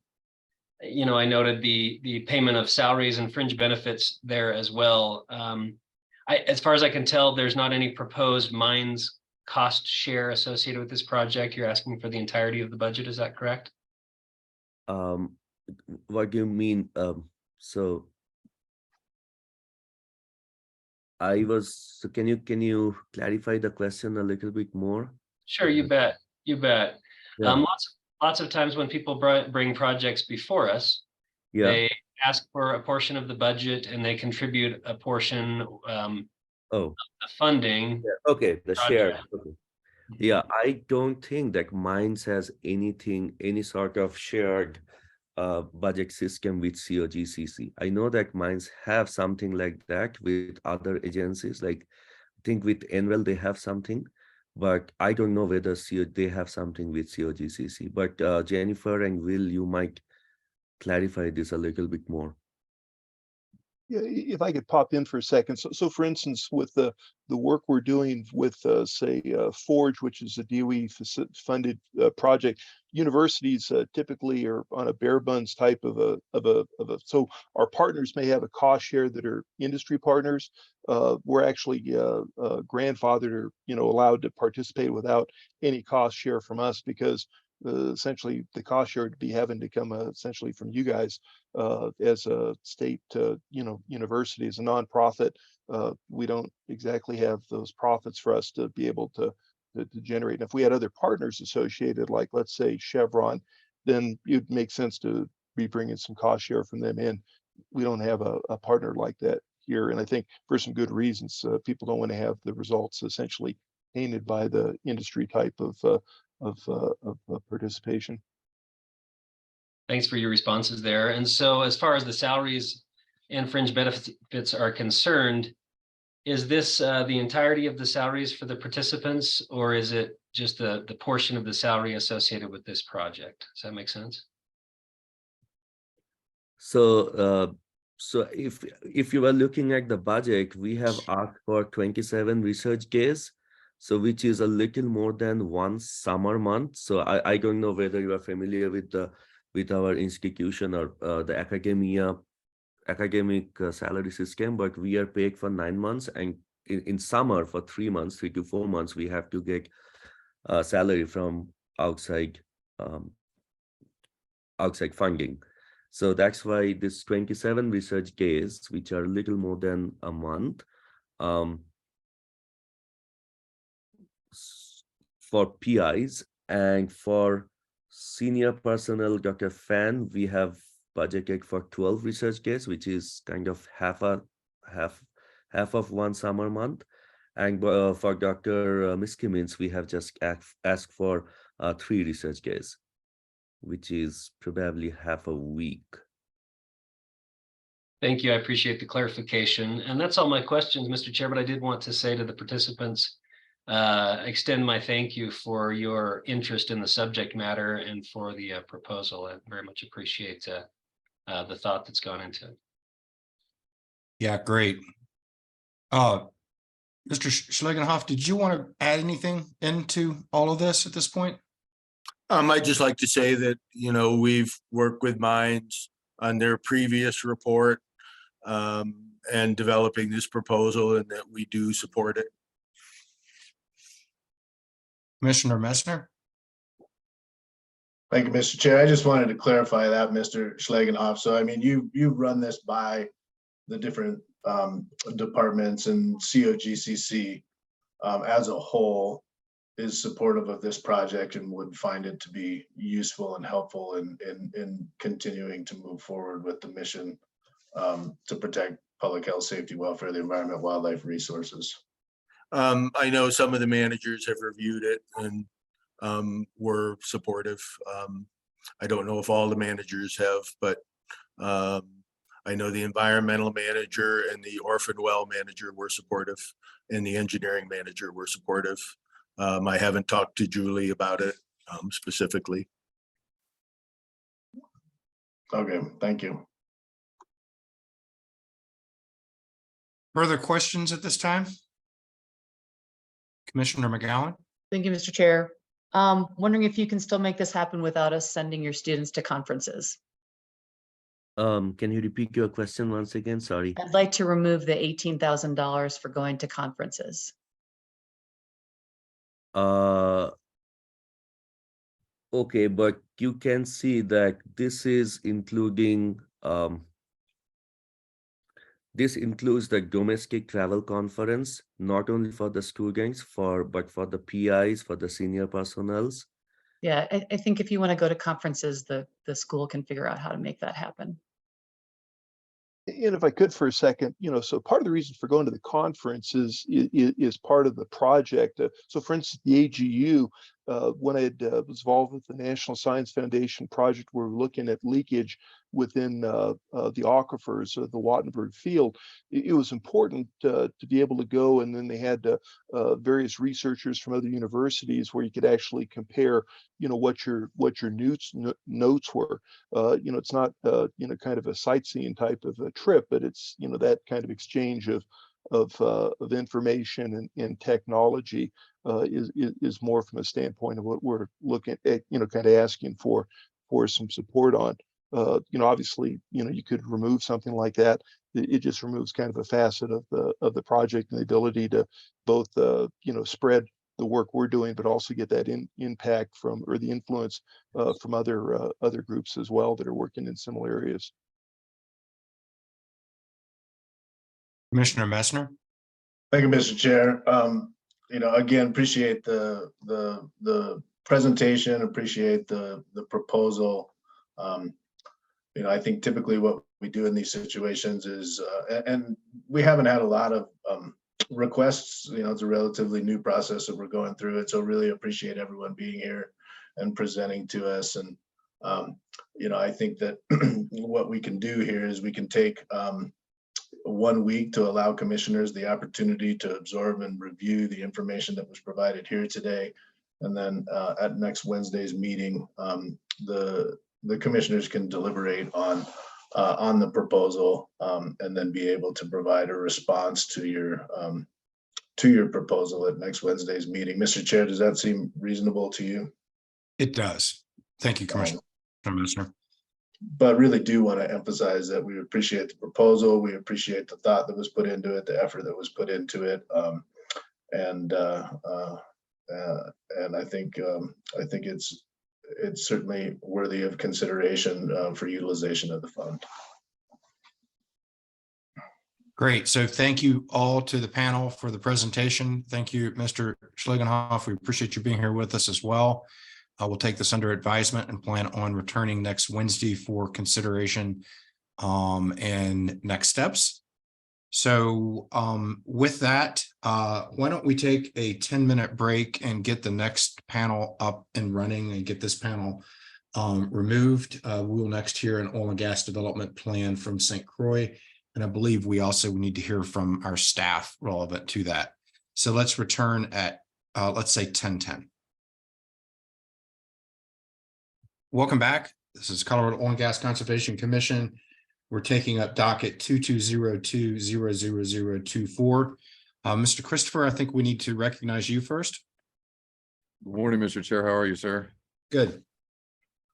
noted the payment of salaries and fringe benefits there as well. As far as I can tell, there's not any proposed mines cost share associated with this project. You're asking for the entirety of the budget, is that correct? What do you mean? So can you clarify the question a little bit more? Sure, you bet. Yeah. Lots of times when people bring projects before us, they ask for a portion of the budget and they contribute a portion of the funding. Yeah. Okay, the share. Okay. Yeah, I don't think that Mines has any sort of shared budget system with COGCC. I know that Mines have something like that with other agencies, like I think with NWEL they have something, but I don't know whether they have something with COGCC. But Jennifer and Will, you might clarify this a little bit more. Yeah, if I could pop in for a second. So for instance, with the work we're doing with, say, Forge, which is a DOE funded project, universities typically are on a bare bones type of a. So our partners may have a cost share that are industry partners. We're actually grandfathered or allowed to participate without any cost share from us, because essentially the cost share would be having to come essentially from you guys as a state university, as a nonprofit. We don't exactly have those profits for us to be able to generate. And if we had other partners associated, like let's say Chevron, then it'd make sense to be bringing some cost share from them in. We don't have a partner like that here, and I think for some good reasons. People don't want to have the results essentially tainted by the industry type of participation. Thanks for your responses there. And so as far as the salaries and fringe benefits are concerned, is this the entirety of the salaries for the participants, or is it just the portion of the salary associated with this project? Does that make sense? So, so if you are looking at the budget, we have asked for 27 research days, so which is a little more than one summer month. So I don't know whether you are familiar with our institution or the academic salary system, but we are paid for 9 months, and in summer for 3 months, 3 to 4 months, we have to get salary from outside outside funding. So that's why this 27 research days, which are a little more than a month, for PIs, and for senior personnel, Dr. Fan, we have budgeted for 12 research days, which is kind of half of one summer month. And for Dr. Miskimins, we have just asked for 3 research days, which is probably half a week. Thank you. I appreciate the clarification. And that's all my questions, Mr. Chair, but I did want to say to the participants, extend my thank you for your interest in the subject matter and for the proposal. I very much appreciate the thought that's gone into it. Yeah, great. Mr. Schlegenhoff, did you want to add anything into all of this at this point? I'd just like to say that, you know, we've worked with Mines on their previous report and developing this proposal, and that we do support it. Commissioner Messner? Thank you, Mr. Chair. I just wanted to clarify that, Mr. Schlegenhoff. So, I mean, you run this by the different departments, and COGCC as a whole is supportive of this project and would find it to be useful and helpful in continuing to move forward with the mission to protect public health, safety, welfare, the environment, wildlife, resources. I know some of the managers have reviewed it and were supportive. I don't know if all the managers have, but I know the environmental manager and the orphan well manager were supportive, and the engineering manager were supportive. I haven't talked to Julie about it specifically. Okay, thank you. Further questions at this time? Commissioner McGowan? Thank you, Mr. Chair. Wondering if you can still make this happen without us sending your students to conferences. Can you repeat your question once again? Sorry. I'd like to remove the $18,000 for going to conferences. Okay, but you can see that this is including this includes the domestic travel conference, not only for the students, but for the PIs, for the senior personnels. Yeah, I think if you want to go to conferences, the school can figure out how to make that happen. And if I could for a second, so part of the reason for going to the conference is part of the project. So for instance, the AGU, when I was involved with the National Science Foundation project, where we're looking at leakage within the aquifers of the Wattenberg field, it was important to be able to go, and then they had various researchers from other universities where you could actually compare, what your notes were. It's not kind of a sightseeing type of a trip, but it's that kind of exchange of information and technology is more from a standpoint of what we're looking at, kind of asking for some support on. Obviously, you could remove something like that. It just removes kind of a facet of the project and the ability to both, spread the work we're doing, but also get that impact from, or the influence from other groups as well that are working in similar areas. Commissioner Messner? Thank you, Mr. Chair. Again, appreciate the presentation, appreciate the proposal. I think typically what we do in these situations is, and we haven't had a lot of requests. It's a relatively new process that we're going through it. So really appreciate everyone being here and presenting to us. And, I think that what we can do here is we can take 1 week to allow commissioners the opportunity to absorb and review the information that was provided here today. And then at next Wednesday's meeting, the commissioners can deliberate on the proposal and then be able to provide a response to your proposal at next Wednesday's meeting. Mr. Chair, does that seem reasonable to you? It does. Thank you, Commissioner. But really do want to emphasize that we appreciate the proposal. We appreciate the thought that was put into it, the effort that was put into it. And I think it's certainly worthy of consideration for utilization of the fund. Great. So thank you all to the panel for the presentation. Thank you, Mr. Schlegenhoff. We appreciate you being here with us as well. We'll take this under advisement and plan on returning next Wednesday for consideration and next steps. So with that, why don't we take a 10-minute break and get the next panel up and running and get this panel removed. We'll next hear an oil and gas development plan from St. Croix. And I believe we also need to hear from our staff relevant to that. So let's return at, let's say 10:10. Welcome back. This is Colorado Oil and Gas Conservation Commission. We're taking up docket 2202-00024. Mr. Christopher, I think we need to recognize you first. Good morning, Mr. Chair. How are you, sir? Good.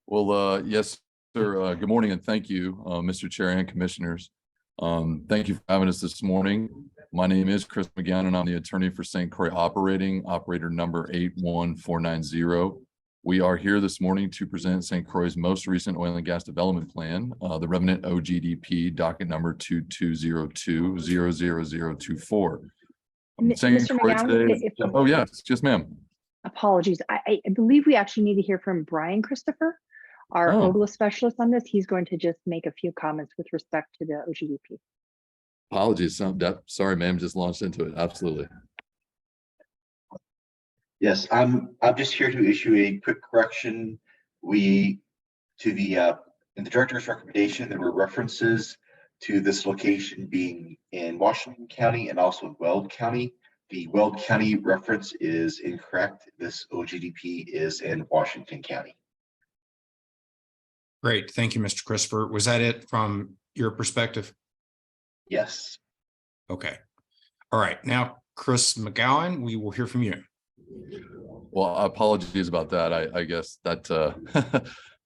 Well, yes, sir. Good morning and thank you, Mr. Chair and commissioners. Thank you for having us this morning. My name is Chris McGowan and I'm the attorney for St. Croix Operating, operator number 81490. We are here this morning to present St. Croix's most recent oil and gas development plan, the Revenant OGDP docket number 2202-00024. Mr. McGowan, Oh, yes, ma'am. Apologies. I believe we actually need to hear from Brian Christopher, our OGLA specialist on this. He's going to just make a few comments with respect to the OGDP. Apologies. Sorry, ma'am, just launched into it. Absolutely. Yes, I'm just here to issue a quick correction. In the director's recommendation, there were references to this location being in Washington County and also in Weld County. The Weld County reference is incorrect. This OGDP is in Washington County. Great. Thank you, Mr. Christopher. Was that it from your perspective? Yes. Okay. All right. Now, Chris McGowan, we will hear from you. Well, apologies about that. I guess that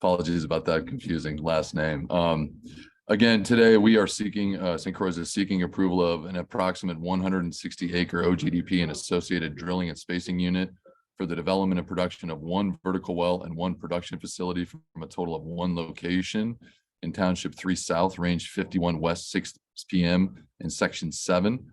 apologies about that confusing last name. Again, today we are seeking, St. Croix is seeking approval of an approximate 160-acre OGDP and associated drilling and spacing unit for the development and production of one vertical well and one production facility from a total of one location in Township 3 South, Range 51 West, 6 p.m. in Section 7.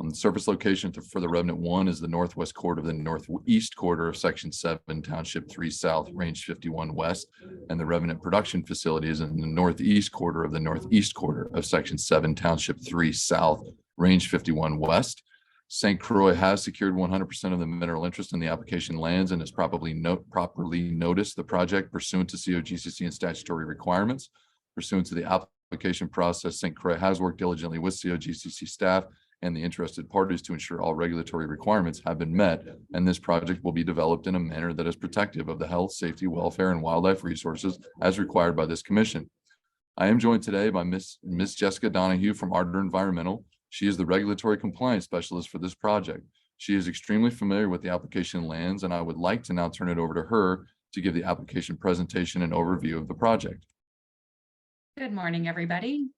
The surface location for the Revenant 1 is the northwest quarter of the northeast quarter of Section 7, Township 3 South, Range 51 West, and the Revenant production facility is in the northeast quarter of the northeast quarter of Section 7, Township 3 South, Range 51 West. St. Croix has secured 100% of the mineral interest in the application lands and has properly noticed the project pursuant to COGCC and statutory requirements. Pursuant to the application process, St. Croix has worked diligently with COGCC staff and the interested parties to ensure all regulatory requirements have been met, and this project will be developed in a manner that is protective of the health, safety, welfare, and wildlife resources as required by this commission. I am joined today by Miss Jessica Donahue from Ardor Environmental. She is the regulatory compliance specialist for this project. She is extremely familiar with the application lands, and I would like to now turn it over to her to give the application presentation and overview of the project. Good morning, everybody.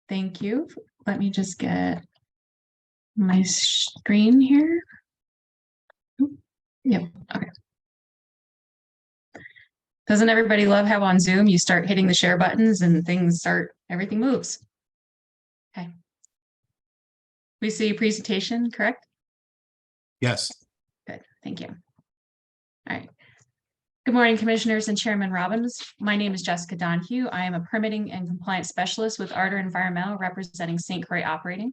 Thank you. Let me just get my screen here. Yep. Okay. Doesn't everybody love how on Zoom you start hitting the share buttons and everything moves? Okay. We see a presentation, correct? Yes. Good. Thank you. All right. Good morning, Commissioners and Chairman Robbins. My name is Jessica Donahue. I am a permitting and compliance specialist with Ardor Environmental representing St. Croix Operating.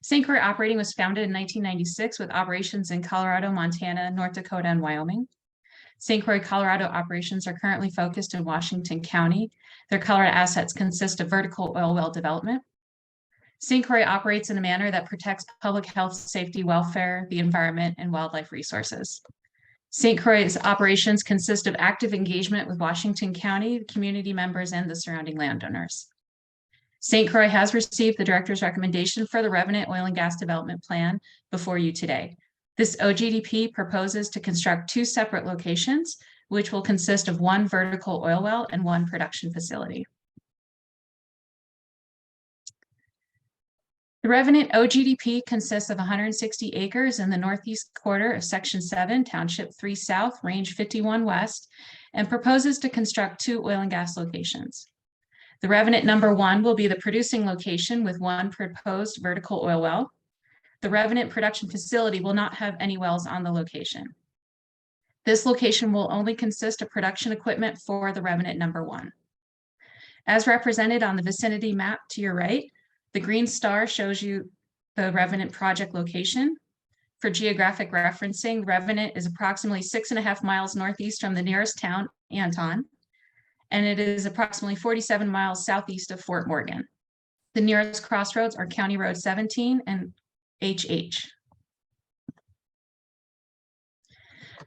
St. Croix Operating was founded in 1996 with operations in Colorado, Montana, North Dakota, and Wyoming. St. Croix, Colorado operations are currently focused in Washington County. Their Colorado assets consist of vertical oil well development, St. Croix operates in a manner that protects public health, safety, welfare, the environment, and wildlife resources. St. Croix's operations consist of active engagement with Washington County, community members, and the surrounding landowners. St. Croix has received the director's recommendation for the Revenant Oil and Gas Development Plan before you today. This OGDP proposes to construct 2 separate locations, which will consist of 1 vertical oil well and 1 production facility. The Revenant OGDP consists of 160 acres in the northeast quarter of Section 7, Township 3 South, Range 51 West, and proposes to construct 2 oil and gas locations. The Revenant number 1 will be the producing location with 1 proposed vertical oil well. The Revenant production facility will not have any wells on the location. This location will only consist of production equipment for the Revenant number 1. As represented on the vicinity map to your right, the green star shows you the Revenant project location. For geographic referencing, Revenant is approximately 6.5 miles northeast from the nearest town, Anton, and it is approximately 47 miles southeast of Fort Morgan. The nearest crossroads are County Road 17 and HH.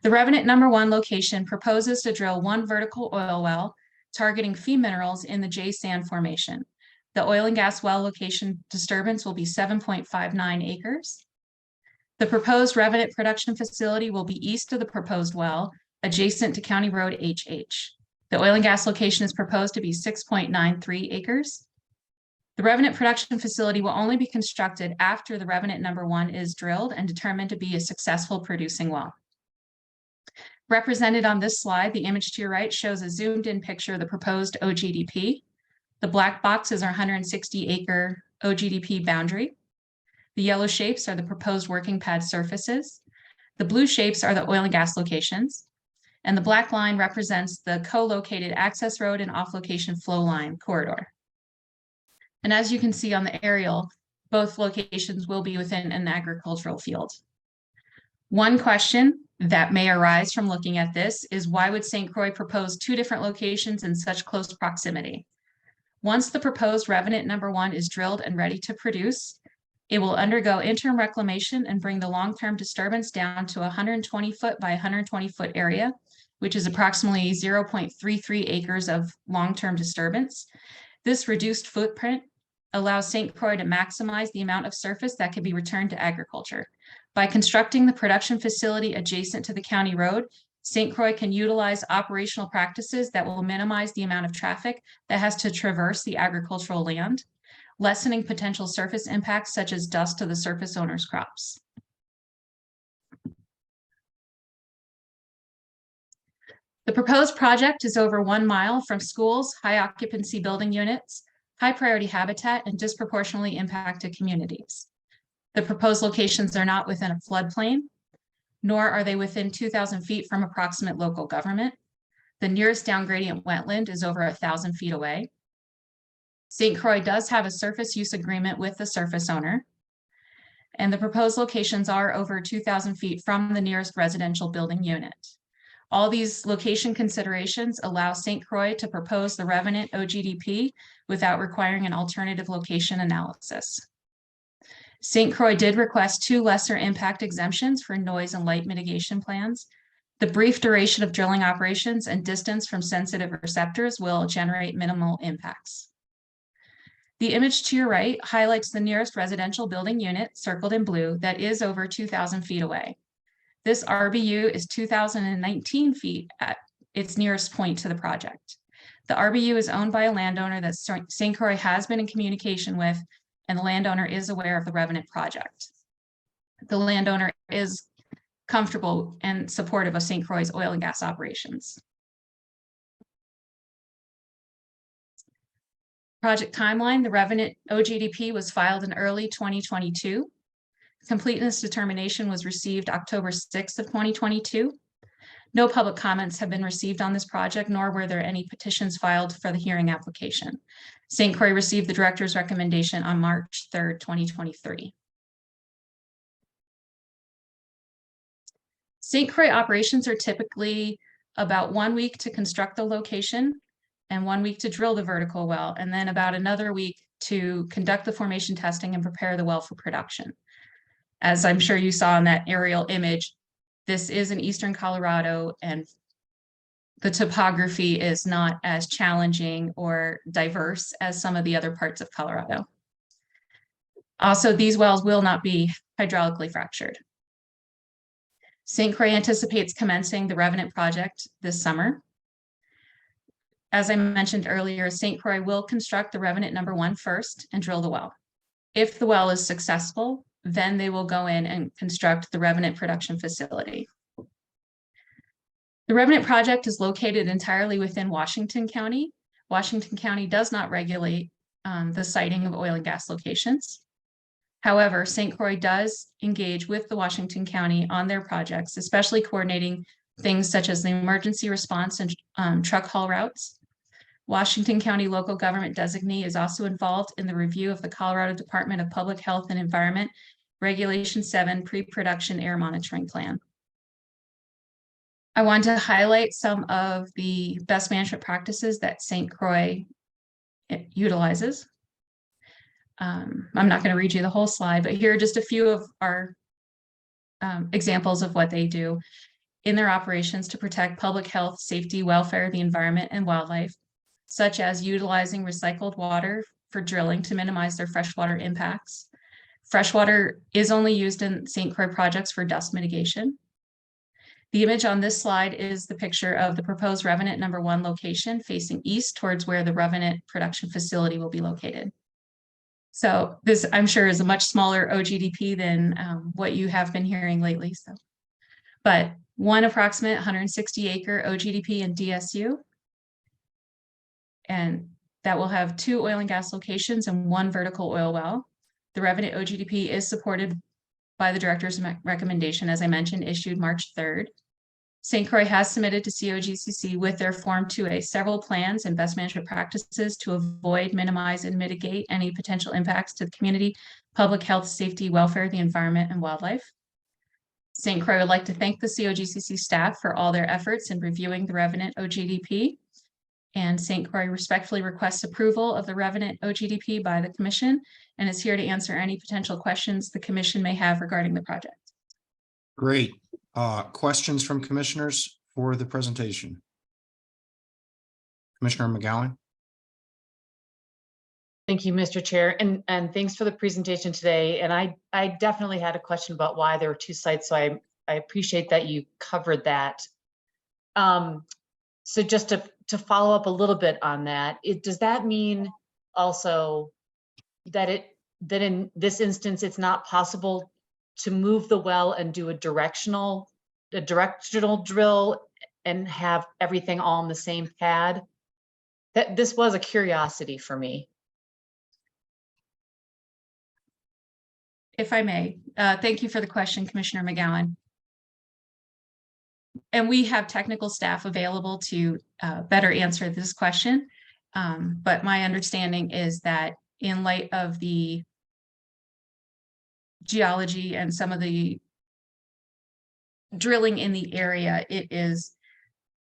The Revenant number 1 location proposes to drill 1 vertical oil well targeting fee minerals in the J Sand Formation. The oil and gas well location disturbance will be 7.59 acres. The proposed Revenant production facility will be east of the proposed well, adjacent to County Road HH. The oil and gas location is proposed to be 6.93 acres. The Revenant production facility will only be constructed after the Revenant number 1 is drilled and determined to be a successful producing well. Represented on this slide, the image to your right shows a zoomed in picture of the proposed OGDP. The black box is our 160 acre OGDP boundary. The yellow shapes are the proposed working pad surfaces. The blue shapes are the oil and gas locations. And the black line represents the co-located access road and off-location flow line corridor. And as you can see on the aerial, both locations will be within an agricultural field. One question that may arise from looking at this is, why would St. Croix propose 2 different locations in such close proximity? Once the proposed Revenant number 1 is drilled and ready to produce, it will undergo interim reclamation and bring the long-term disturbance down to 120 foot by 120 foot area, which is approximately 0.33 acres of long-term disturbance. This reduced footprint allows St. Croix to maximize the amount of surface that can be returned to agriculture. By constructing the production facility adjacent to the county road, St. Croix can utilize operational practices that will minimize the amount of traffic that has to traverse the agricultural land, lessening potential surface impacts such as dust to the surface owner's crops. The proposed project is over 1 mile from schools, high occupancy building units, high priority habitat, and disproportionately impacted communities. The proposed locations are not within a floodplain, nor are they within 2,000 feet from approximate local government. The nearest downgradient wetland is over 1,000 feet away. St. Croix does have a surface use agreement with the surface owner, and the proposed locations are over 2,000 feet from the nearest residential building unit. All these location considerations allow St. Croix to propose the Revenant OGDP without requiring an alternative location analysis. St. Croix did request 2 lesser impact exemptions for noise and light mitigation plans. The brief duration of drilling operations and distance from sensitive receptors will generate minimal impacts. The image to your right highlights the nearest residential building unit, circled in blue, that is over 2,000 feet away. This RBU is 2,019 feet at its nearest point to the project. The RBU is owned by a landowner that St. Croix has been in communication with, and the landowner is aware of the Revenant project. The landowner is comfortable and supportive of St. Croix's oil and gas operations. Project timeline: the Revenant OGDP was filed in early 2022. Completeness determination was received October 6th of 2022. No public comments have been received on this project, nor were there any petitions filed for the hearing application. St. Croix received the director's recommendation on March 3rd, 2023. St. Croix operations are typically about 1 week to construct the location and 1 week to drill the vertical well, and then about another week to conduct the formation testing and prepare the well for production. As I'm sure you saw in that aerial image, this is in eastern Colorado, and the topography is not as challenging or diverse as some of the other parts of Colorado. Also, these wells will not be hydraulically fractured. St. Croix anticipates commencing the Revenant project this summer. As I mentioned earlier, St. Croix will construct the Revenant number 1 first and drill the well. If the well is successful, then they will go in and construct the Revenant production facility. The Revenant project is located entirely within Washington County. Washington County does not regulate the siting of oil and gas locations. However, St. Croix does engage with the Washington County on their projects, especially coordinating things such as the emergency response and truck haul routes. Washington County local government designee is also involved in the review of the Colorado Department of Public Health and Environment Regulation 7 pre-production air monitoring plan. I want to highlight some of the best management practices that St. Croix utilizes. I'm not going to read you the whole slide, but here are just a few of our examples of what they do in their operations to protect public health, safety, welfare, the environment, and wildlife, such as utilizing recycled water for drilling to minimize their freshwater impacts. Freshwater is only used in St. Croix projects for dust mitigation. The image on this slide is the picture of the proposed Revenant number 1 location facing east towards where the Revenant production facility will be located. So this, I'm sure, is a much smaller OGDP than what you have been hearing lately. But one approximate 160 acre OGDP and DSU. And that will have 2 oil and gas locations and 1 vertical oil well. The Revenant OGDP is supported by the director's recommendation, as I mentioned, issued March 3rd. St. Croix has submitted to COGCC with their Form 2A several plans and best management practices to avoid, minimize, and mitigate any potential impacts to the community, public health, safety, welfare, the environment, and wildlife. St. Croix would like to thank the COGCC staff for all their efforts in reviewing the Revenant OGDP. And St. Croix respectfully requests approval of the Revenant OGDP by the Commission and is here to answer any potential questions the Commission may have regarding the project. Great. Questions from commissioners for the presentation? Commissioner McGowan? Thank you, Mr. Chair, and thanks for the presentation today. And I definitely had a question about why there were 2 sites, so I appreciate that you covered that. So just to follow up a little bit on that, does that mean also that in this instance it's not possible to move the well and do a directional drill and have everything all on the same pad? That this was a curiosity for me. If I may, thank you for the question, Commissioner McGowan. And we have technical staff available to better answer this question. But my understanding is that in light of the geology and some of the drilling in the area, it is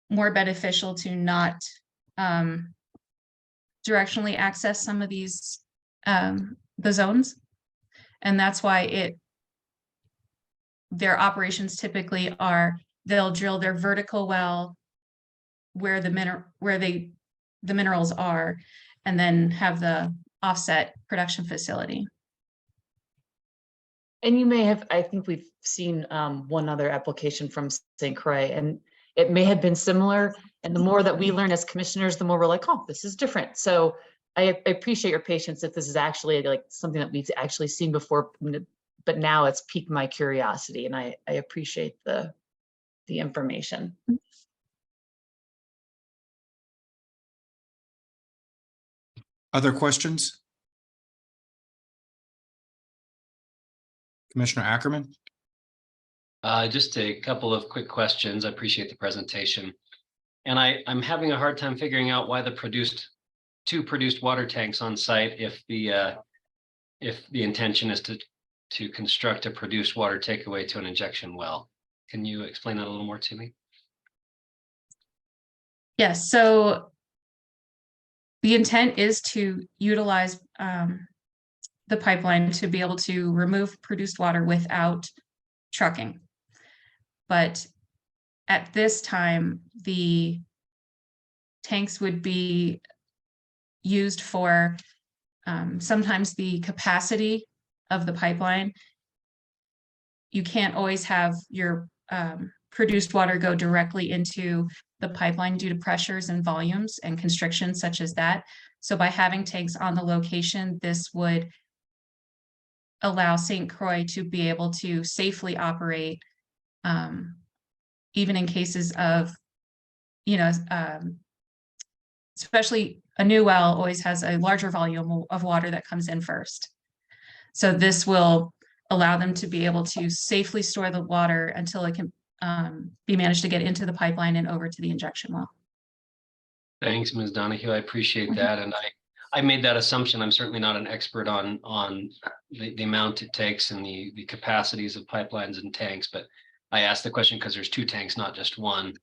more beneficial to not directionally access some of these the zones. And that's why their operations typically are, they'll drill their vertical well where the minerals are, and then have the offset production facility. And you may have, I think we've seen one other application from St. Croix, and it may have been similar. And the more that we learn as commissioners, the more we're like, oh, this is different. So I appreciate your patience if this is actually like something that we've actually seen before, but now it's piqued my curiosity, and I appreciate the information. Other questions? Commissioner Ackerman? Just a couple of quick questions. I appreciate the presentation. And I'm having a hard time figuring out why the two produced water tanks on site if the intention is to construct a produced water takeaway to an injection well. Can you explain that a little more to me? Yes, so The intent is to utilize the pipeline to be able to remove produced water without trucking. But at this time, the tanks would be used for sometimes the capacity of the pipeline. You can't always have your produced water go directly into the pipeline due to pressures and volumes and constrictions such as that. So by having tanks on the location, this would allow St. Croix to be able to safely operate, even in cases of, especially a new well always has a larger volume of water that comes in first. So this will allow them to be able to safely store the water until it can be managed to get into the pipeline and over to the injection well. Thanks, Ms. Donahue. I appreciate that. And I made that assumption. I'm certainly not an expert on the amount it takes and the capacities of pipelines and tanks, but I asked the question because there's 2 tanks, not just one.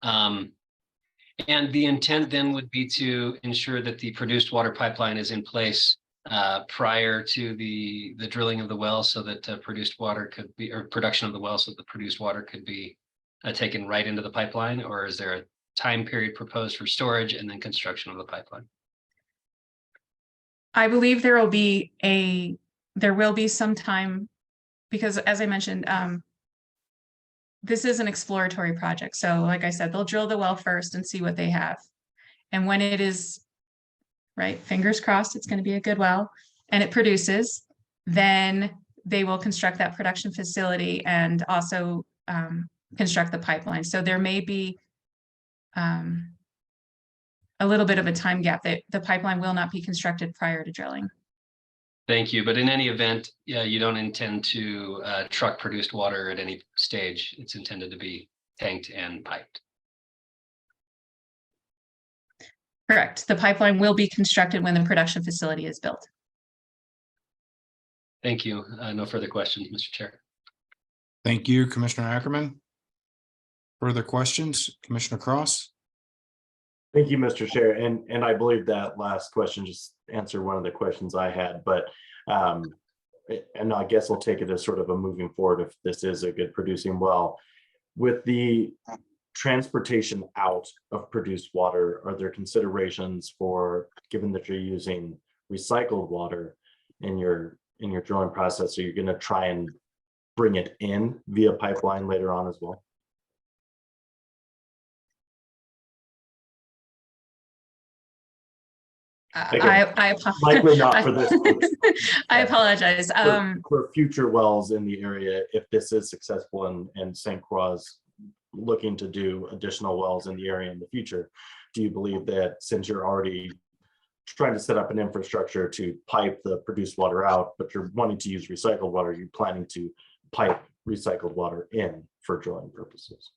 And the intent then would be to ensure that the produced water pipeline is in place prior to the drilling of the well, so that produced water could be, or production of the well, so that the produced water could be taken right into the pipeline? Or is there a time period proposed for storage and then construction of the pipeline? I believe there will be some time, because as I mentioned, this is an exploratory project. So like I said, they'll drill the well first and see what they have. And when it is, right, fingers crossed, it's going to be a good well and it produces, then they will construct that production facility and also construct the pipeline. So there may be a little bit of a time gap that the pipeline will not be constructed prior to drilling. Thank you. But in any event, yeah, you don't intend to truck produced water at any stage. It's intended to be tanked and piped. Correct. The pipeline will be constructed when the production facility is built. Thank you. No further questions, Mr. Chair. Thank you, Commissioner Ackerman. Further questions, Commissioner Cross? Thank you, Mr. Chair. And I believe that last question just answered one of the questions I had, but and I guess I'll take it as sort of a moving forward if this is a good producing well. With the transportation out of produced water, are there considerations for, given that you're using recycled water in your drilling process, are you going to try and bring it in via pipeline later on as well? I likely not for this. I apologize. For future wells in the area, if this is successful and St. Croix looking to do additional wells in the area in the future, do you believe that since you're already trying to set up an infrastructure to pipe the produced water out, but you're wanting to use recycled water, you're planning to pipe recycled water in for drilling purposes?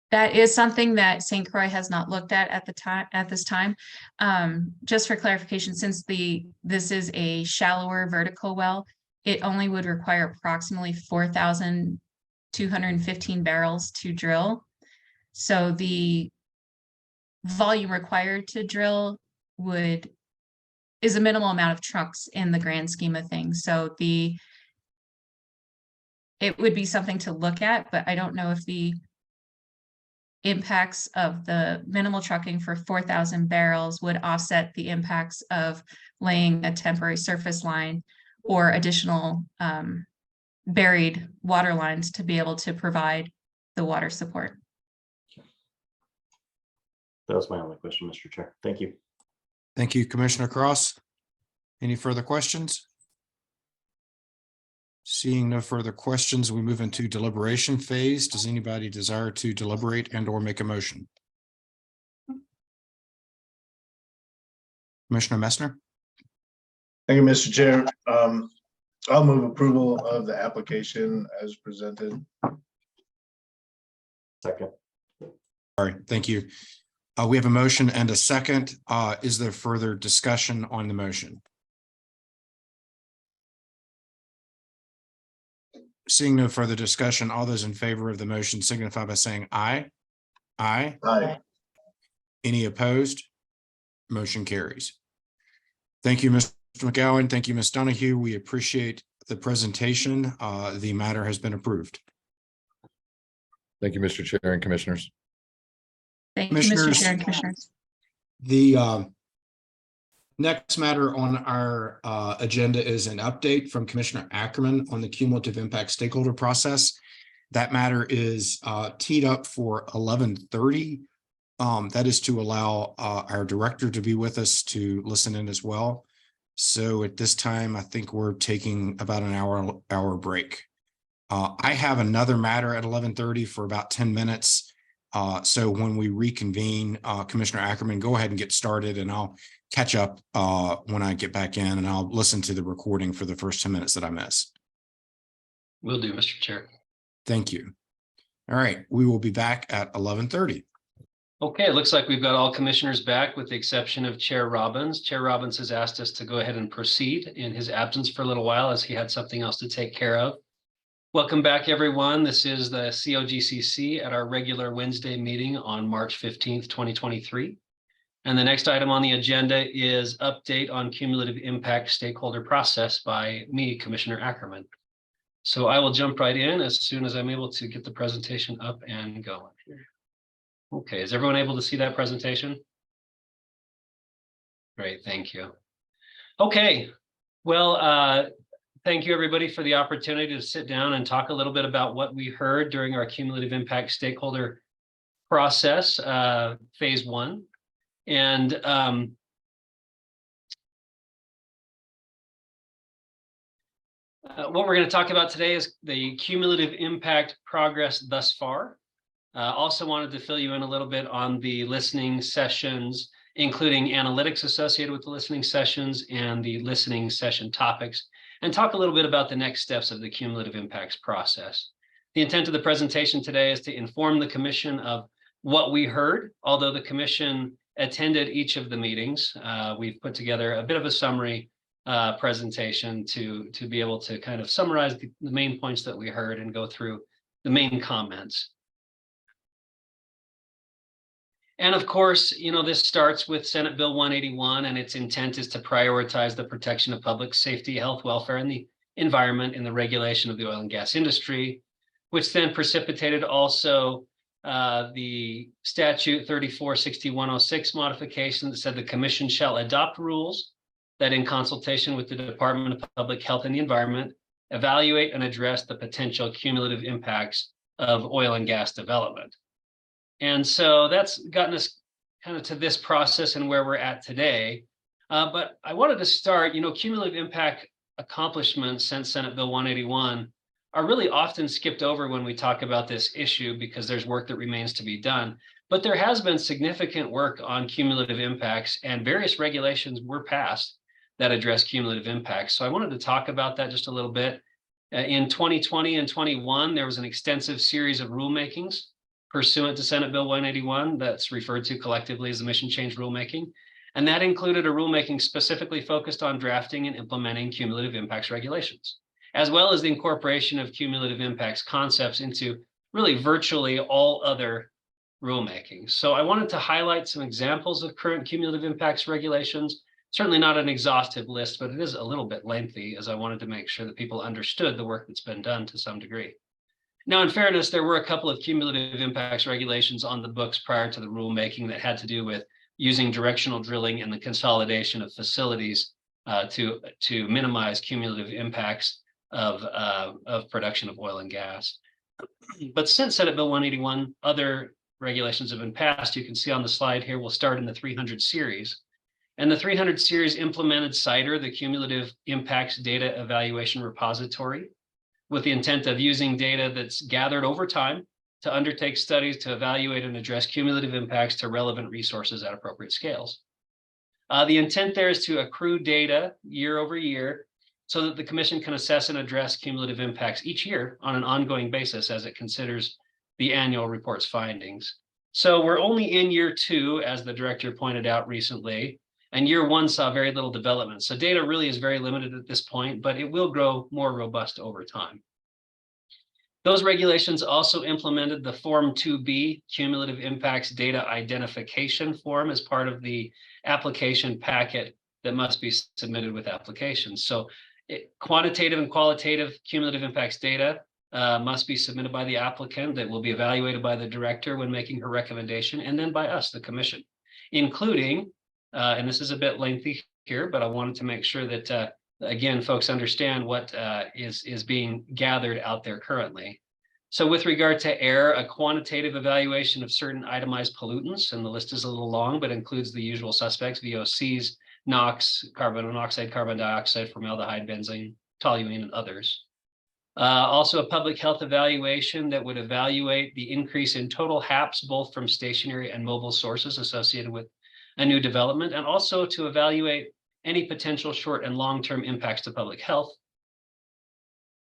That is something that St. Croix has not looked at this time. Just for clarification, since this is a shallower vertical well, it only would require approximately 4,215 barrels to drill. So the volume required to drill is a minimal amount of trucks in the grand scheme of things. So it would be something to look at, but I don't know if the impacts of the minimal trucking for 4,000 barrels would offset the impacts of laying a temporary surface line or additional buried water lines to be able to provide the water support. That was my only question, Mr. Chair. Thank you. Thank you, Commissioner Cross. Any further questions? Seeing no further questions, we move into deliberation phase. Does anybody desire to deliberate and or make a motion? Commissioner Messner? Thank you, Mr. Chair. I'll move approval of the application as presented. Second. All right, thank you. We have a motion and a second. Is there further discussion on the motion? Seeing no further discussion, all those in favor of the motion signify by saying aye. Aye. Aye. Any opposed? Motion carries. Thank you, Mr. McGowan. Thank you, Ms. Donahue. We appreciate the presentation. The matter has been approved. Thank you, Mr. Chair and Commissioners. Thank you, Mr. Commissioners, Chair and Commissioners. The next matter on our agenda is an update from Commissioner Ackerman on the cumulative impact stakeholder process. That matter is teed up for 11:30. That is to allow our director to be with us to listen in as well. So at this time, I think we're taking about an hour break. I have another matter at 11:30 for about 10 minutes. So when we reconvene, Commissioner Ackerman, go ahead and get started, and I'll catch up when I get back in, and I'll listen to the recording for the first 10 minutes that I miss. Will do, Mr. Chair. Thank you. All right, we will be back at 11:30. Okay, it looks like we've got all commissioners back with the exception of Chair Robbins. Chair Robbins has asked us to go ahead and proceed in his absence for a little while as he had something else to take care of. Welcome back, everyone. This is the COGCC at our regular Wednesday meeting on March 15th, 2023. And the next item on the agenda is update on cumulative impact stakeholder process by me, Commissioner Ackerman. So I will jump right in as soon as I'm able to get the presentation up and going here. Okay, is everyone able to see that presentation? Great, thank you. Okay, well, thank you everybody for the opportunity to sit down and talk a little bit about what we heard during our cumulative impact stakeholder process, phase 1. And what we're going to talk about today is the cumulative impact progress thus far. Also wanted to fill you in a little bit on the listening sessions, including analytics associated with the listening sessions and the listening session topics, and talk a little bit about the next steps of the cumulative impacts process. The intent of the presentation today is to inform the Commission of what we heard, although the Commission attended each of the meetings. We've put together a bit of a summary presentation to be able to kind of summarize the main points that we heard and go through the main comments. And of course, you know, this starts with Senate Bill 181, and its intent is to prioritize the protection of public safety, health, welfare, and the environment in the regulation of the oil and gas industry, which then precipitated also the statute 346106 modification that said the Commission shall adopt rules that, in consultation with the Department of Public Health and the Environment, evaluate and address the potential cumulative impacts of oil and gas development. And so that's gotten us kind of to this process and where we're at today. But I wanted to start, you know, cumulative impact accomplishments since Senate Bill 181 are really often skipped over when we talk about this issue because there's work that remains to be done. But there has been significant work on cumulative impacts, and various regulations were passed that address cumulative impacts. So I wanted to talk about that just a little bit. In 2020 and 21, there was an extensive series of rulemakings pursuant to Senate Bill 181 that's referred to collectively as the Mission Change Rulemaking. And that included a rulemaking specifically focused on drafting and implementing cumulative impacts regulations, as well as the incorporation of cumulative impacts concepts into really virtually all other rulemakings. So I wanted to highlight some examples of current cumulative impacts regulations. Certainly not an exhaustive list, but it is a little bit lengthy, as I wanted to make sure that people understood the work that's been done to some degree. Now, in fairness, there were a couple of cumulative impacts regulations on the books prior to the rulemaking that had to do with using directional drilling and the consolidation of facilities to minimize cumulative impacts of production of oil and gas. But since Senate Bill 181, other regulations have been passed. You can see on the slide here, we'll start in the 300 series. And the 300 series implemented CIDR, the Cumulative Impacts Data Evaluation Repository, with the intent of using data that's gathered over time to undertake studies to evaluate and address cumulative impacts to relevant resources at appropriate scales. The intent there is to accrue data year over year so that the Commission can assess and address cumulative impacts each year on an ongoing basis as it considers the annual report's findings. So we're only in year 2, as the director pointed out recently, and year 1 saw very little development. So data really is very limited at this point, but it will grow more robust over time. Those regulations also implemented the Form 2B Cumulative Impacts Data Identification Form as part of the application packet that must be submitted with applications. So quantitative and qualitative cumulative impacts data must be submitted by the applicant that will be evaluated by the director when making her recommendation, and then by us, the commission, including, and this is a bit lengthy here, but I wanted to make sure that again, folks understand what is being gathered out there currently. So with regard to air, a quantitative evaluation of certain itemized pollutants, and the list is a little long, but includes the usual suspects: VOCs, NOx, carbon monoxide, carbon dioxide, formaldehyde, benzene, toluene, and others. Also a public health evaluation that would evaluate the increase in total HAPs, both from stationary and mobile sources associated with a new development, and also to evaluate any potential short and long-term impacts to public health.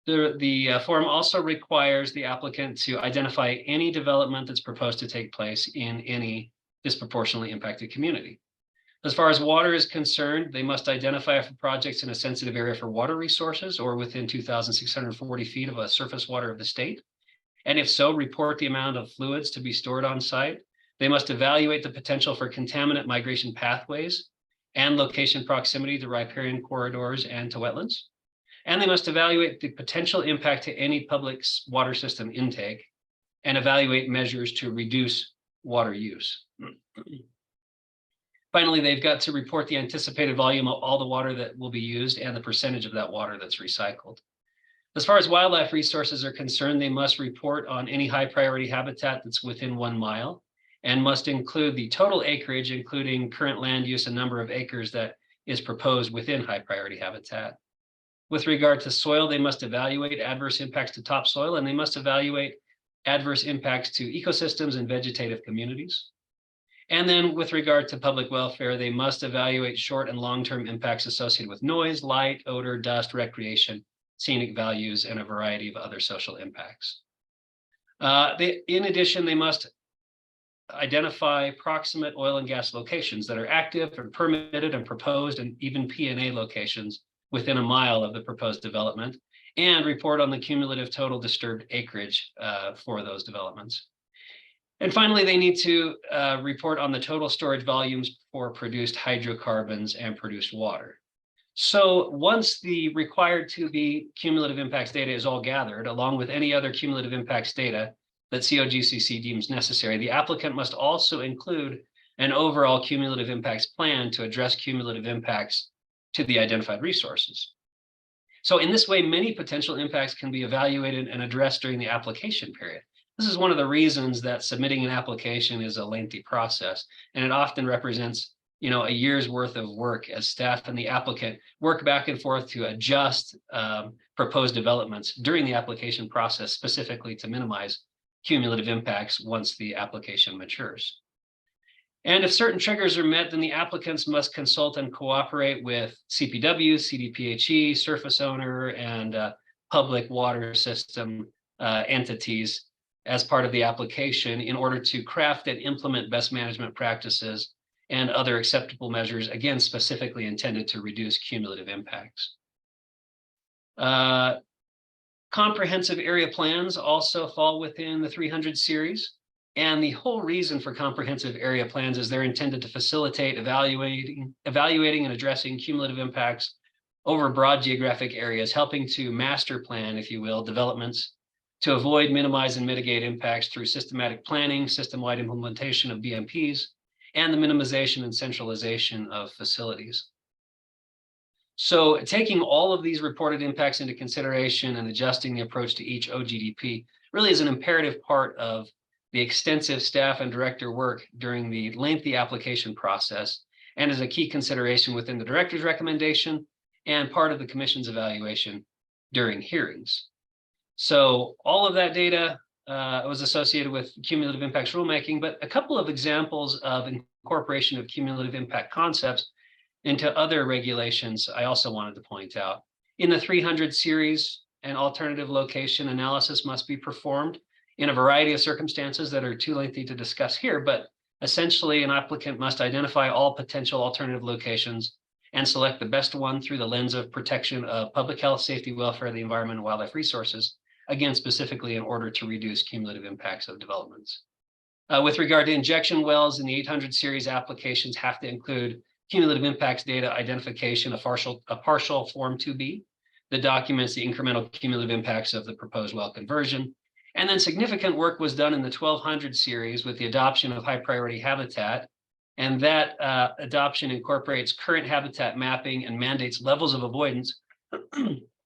The form also requires the applicant to identify any development that's proposed to take place in any disproportionately impacted community. As far as water is concerned, they must identify if a project's in a sensitive area for water resources or within 2,640 feet of a surface water of the state. And if so, report the amount of fluids to be stored on site. They must evaluate the potential for contaminant migration pathways and location proximity to riparian corridors and to wetlands. And they must evaluate the potential impact to any public water system intake and evaluate measures to reduce water use. Finally, they've got to report the anticipated volume of all the water that will be used and the percentage of that water that's recycled. As far as wildlife resources are concerned, they must report on any high priority habitat that's within 1 mile and must include the total acreage, including current land use and number of acres that is proposed within high priority habitat. With regard to soil, they must evaluate adverse impacts to topsoil, and they must evaluate adverse impacts to ecosystems and vegetative communities. And then with regard to public welfare, they must evaluate short and long-term impacts associated with noise, light, odor, dust, recreation, scenic values, and a variety of other social impacts. In addition, they must identify proximate oil and gas locations that are active and permitted and proposed, and even P&A locations within 1 mile of the proposed development, and report on the cumulative total disturbed acreage for those developments. And finally, they need to report on the total storage volumes for produced hydrocarbons and produced water. So once the required 2B cumulative impacts data is all gathered, along with any other cumulative impacts data that COGCC deems necessary, the applicant must also include an overall cumulative impacts plan to address cumulative impacts to the identified resources. So in this way, many potential impacts can be evaluated and addressed during the application period. This is one of the reasons that submitting an application is a lengthy process, and it often represents, a year's worth of work as staff and the applicant work back and forth to adjust proposed developments during the application process, specifically to minimize cumulative impacts once the application matures. And if certain triggers are met, then the applicants must consult and cooperate with CPW, CDPHE, surface owner, and public water system entities as part of the application in order to craft and implement best management practices and other acceptable measures, again, specifically intended to reduce cumulative impacts. Comprehensive area plans also fall within the 300 series. And the whole reason for comprehensive area plans is they're intended to facilitate evaluating and addressing cumulative impacts over broad geographic areas, helping to master plan, if you will, developments to avoid, minimize, and mitigate impacts through systematic planning, system-wide implementation of BMPs, and the minimization and centralization of facilities. So taking all of these reported impacts into consideration and adjusting the approach to each OGDP really is an imperative part of the extensive staff and director work during the lengthy application process, and is a key consideration within the director's recommendation and part of the commission's evaluation during hearings. So all of that data was associated with cumulative impacts rulemaking, but a couple of examples of incorporation of cumulative impact concepts into other regulations I also wanted to point out. In the 300 series, an alternative location analysis must be performed in a variety of circumstances that are too lengthy to discuss here, but essentially an applicant must identify all potential alternative locations and select the best one through the lens of protection of public health, safety, welfare, the environment, and wildlife resources, again, specifically in order to reduce cumulative impacts of developments. With regard to injection wells in the 800 series, applications have to include cumulative impacts data identification, a partial Form 2B that documents the incremental cumulative impacts of the proposed well conversion. And then significant work was done in the 1200 series with the adoption of high priority habitat. And that adoption incorporates current habitat mapping and mandates levels of avoidance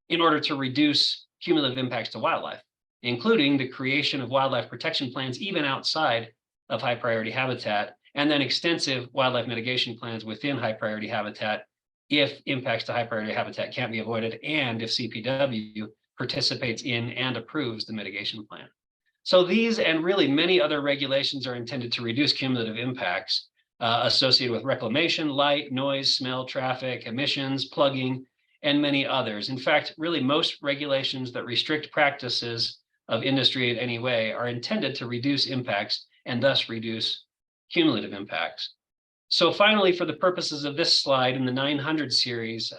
in order to reduce cumulative impacts to wildlife, including the creation of wildlife protection plans even outside of high priority habitat, and then extensive wildlife mitigation plans within high priority habitat if impacts to high priority habitat can't be avoided and if CPW participates in and approves the mitigation plan. So these and really many other regulations are intended to reduce cumulative impacts associated with reclamation, light, noise, smell, traffic, emissions, plugging, and many others. In fact, really most regulations that restrict practices of industry in any way are intended to reduce impacts and thus reduce cumulative impacts. So finally, for the purposes of this slide in the 900 series,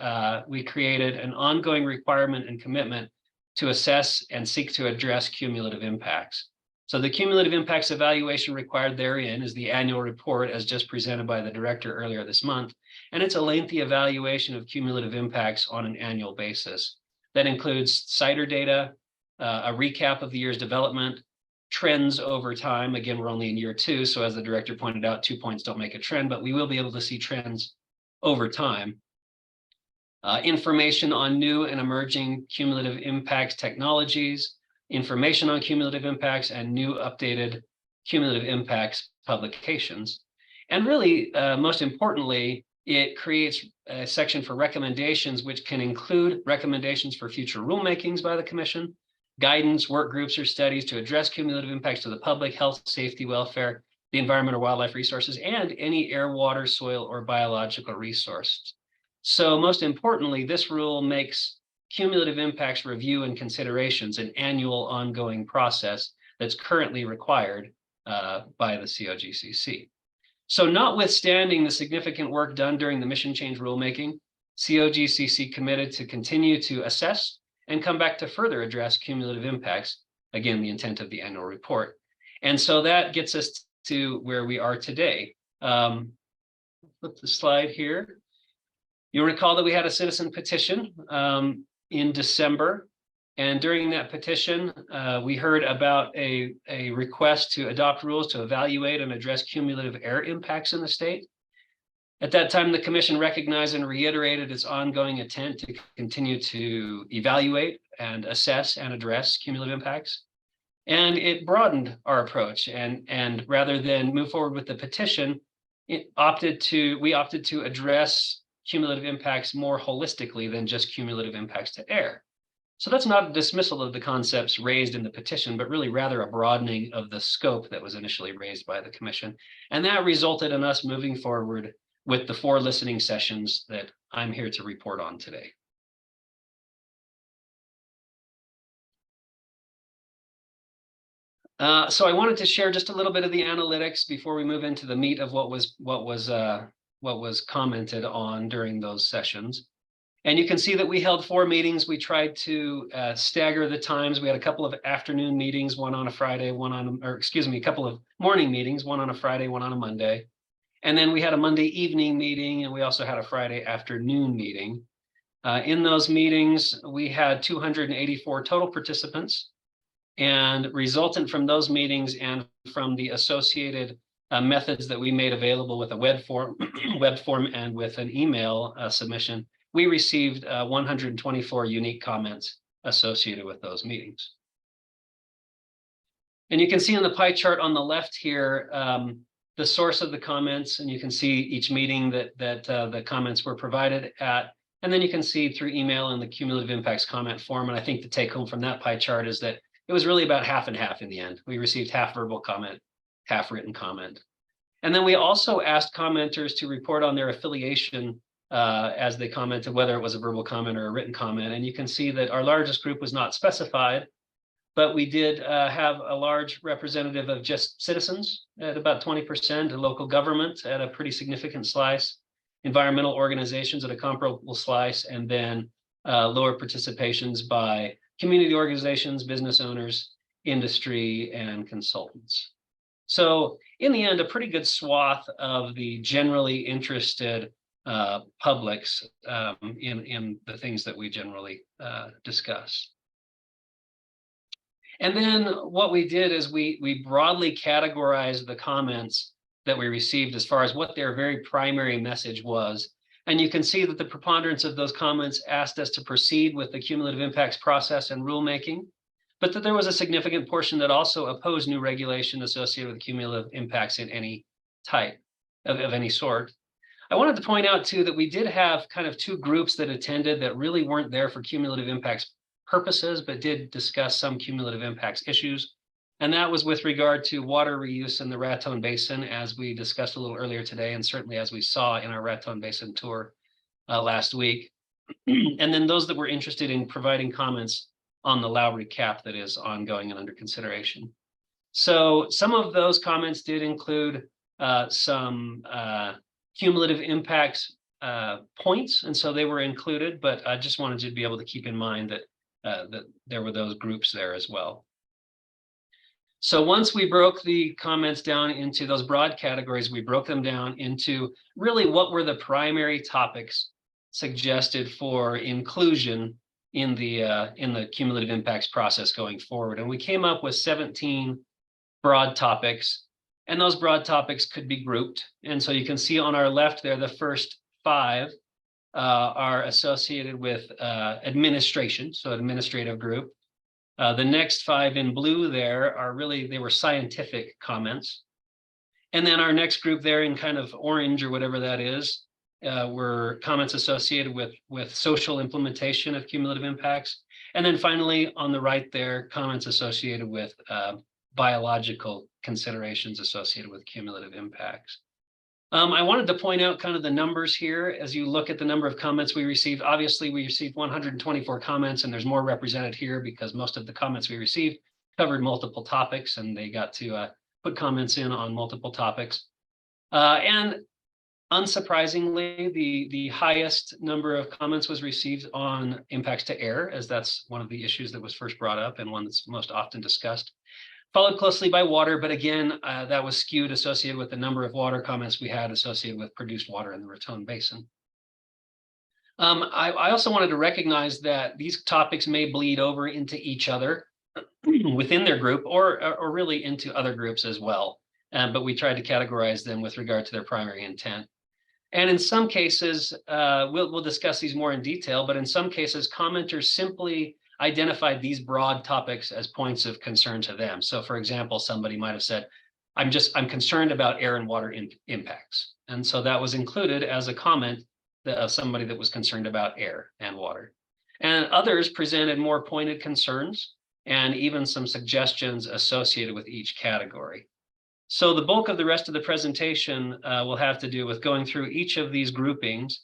we created an ongoing requirement and commitment to assess and seek to address cumulative impacts. So the cumulative impacts evaluation required therein is the annual report as just presented by the director earlier this month. And it's a lengthy evaluation of cumulative impacts on an annual basis. That includes CIDR data, a recap of the year's development, trends over time. Again, we're only in year 2. So as the director pointed out, 2 points don't make a trend, but we will be able to see trends over time. Information on new and emerging cumulative impacts technologies, information on cumulative impacts, and new updated cumulative impacts publications. And really, most importantly, it creates a section for recommendations, which can include recommendations for future rulemakings by the commission, guidance, work groups, or studies to address cumulative impacts to the public, health, safety, welfare, the environment or wildlife resources, and any air, water, soil, or biological resources. So most importantly, this rule makes cumulative impacts review and considerations an annual ongoing process that's currently required by the COGCC. So notwithstanding the significant work done during the mission change rulemaking, COGCC committed to continue to assess and come back to further address cumulative impacts, again, the intent of the annual report. And so that gets us to where we are today. Flip the slide here. You'll recall that we had a citizen petition in December. And during that petition, we heard about a request to adopt rules to evaluate and address cumulative air impacts in the state. At that time, the commission recognized and reiterated its ongoing intent to continue to evaluate and assess and address cumulative impacts. And it broadened our approach. And rather than move forward with the petition, we opted to address cumulative impacts more holistically than just cumulative impacts to air. So that's not a dismissal of the concepts raised in the petition, but really rather a broadening of the scope that was initially raised by the commission. And that resulted in us moving forward with the 4 listening sessions that I'm here to report on today. So I wanted to share just a little bit of the analytics before we move into the meat of what was commented on during those sessions. And you can see that we held 4 meetings. We tried to stagger the times. We had a couple of afternoon meetings, one on a Friday, a couple of morning meetings, one on a Friday, one on a Monday. And then we had a Monday evening meeting, and we also had a Friday afternoon meeting. In those meetings, we had 284 total participants. And resultant from those meetings and from the associated methods that we made available with a web form and with an email submission, we received 124 unique comments associated with those meetings. And you can see in the pie chart on the left here, the source of the comments, and you can see each meeting that the comments were provided at. And then you can see through email and the cumulative impacts comment form. And I think the take home from that pie chart is that it was really about half and half in the end. We received half verbal comment, half written comment. And then we also asked commenters to report on their affiliation as they commented, whether it was a verbal comment or a written comment. And you can see that our largest group was not specified, but we did have a large representative of just citizens at about 20%, and local government at a pretty significant slice, environmental organizations at a comparable slice, and then lower participations by community organizations, business owners, industry, and consultants. So in the end, a pretty good swath of the generally interested publics in the things that we generally discuss. And then what we did is we broadly categorized the comments that we received as far as what their very primary message was. And you can see that the preponderance of those comments asked us to proceed with the cumulative impacts process and rulemaking, but that there was a significant portion that also opposed new regulation associated with cumulative impacts in any type of any sort. I wanted to point out too that we did have kind of two groups that attended that really weren't there for cumulative impacts purposes, but did discuss some cumulative impacts issues. And that was with regard to water reuse in the Raton Basin, as we discussed a little earlier today, and certainly as we saw in our Raton Basin tour last week. And then those that were interested in providing comments on the Lowry cap that is ongoing and under consideration. So some of those comments did include some cumulative impacts points, and so they were included, but I just wanted you to be able to keep in mind that that there were those groups there as well. So once we broke the comments down into those broad categories, we broke them down into really what were the primary topics suggested for inclusion in the cumulative impacts process going forward. And we came up with 17 broad topics, and those broad topics could be grouped. And so you can see on our left there, the first 5 are associated with administration, so administrative group. The next 5 in blue there are really, they were scientific comments. And then our next group there in kind of orange or whatever that is, were comments associated with social implementation of cumulative impacts. And then finally on the right there, comments associated with biological considerations associated with cumulative impacts. I wanted to point out kind of the numbers here as you look at the number of comments we received. Obviously, we received 124 comments, and there's more represented here because most of the comments we received covered multiple topics, and they got to put comments in on multiple topics. And unsurprisingly, the highest number of comments was received on impacts to air, as that's one of the issues that was first brought up and one that's most often discussed. Followed closely by water, but again, that was skewed associated with the number of water comments we had associated with produced water in the Raton Basin. I also wanted to recognize that these topics may bleed over into each other within their group or really into other groups as well. But we tried to categorize them with regard to their primary intent. And in some cases, we'll discuss these more in detail, but in some cases, commenters simply identified these broad topics as points of concern to them. So for example, somebody might have said, I'm concerned about air and water impacts. And so that was included as a comment of somebody that was concerned about air and water. And others presented more pointed concerns and even some suggestions associated with each category. So the bulk of the rest of the presentation will have to do with going through each of these groupings,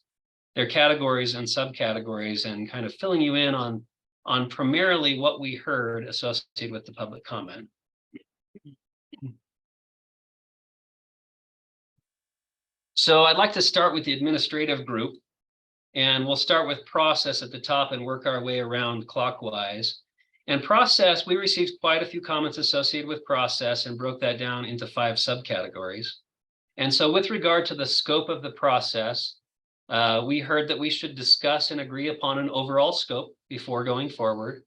their categories and subcategories, and kind of filling you in on primarily what we heard associated with the public comment. So I'd like to start with the administrative group, and we'll start with process at the top and work our way around clockwise. And process, we received quite a few comments associated with process and broke that down into 5 subcategories. And so with regard to the scope of the process, we heard that we should discuss and agree upon an overall scope before going forward,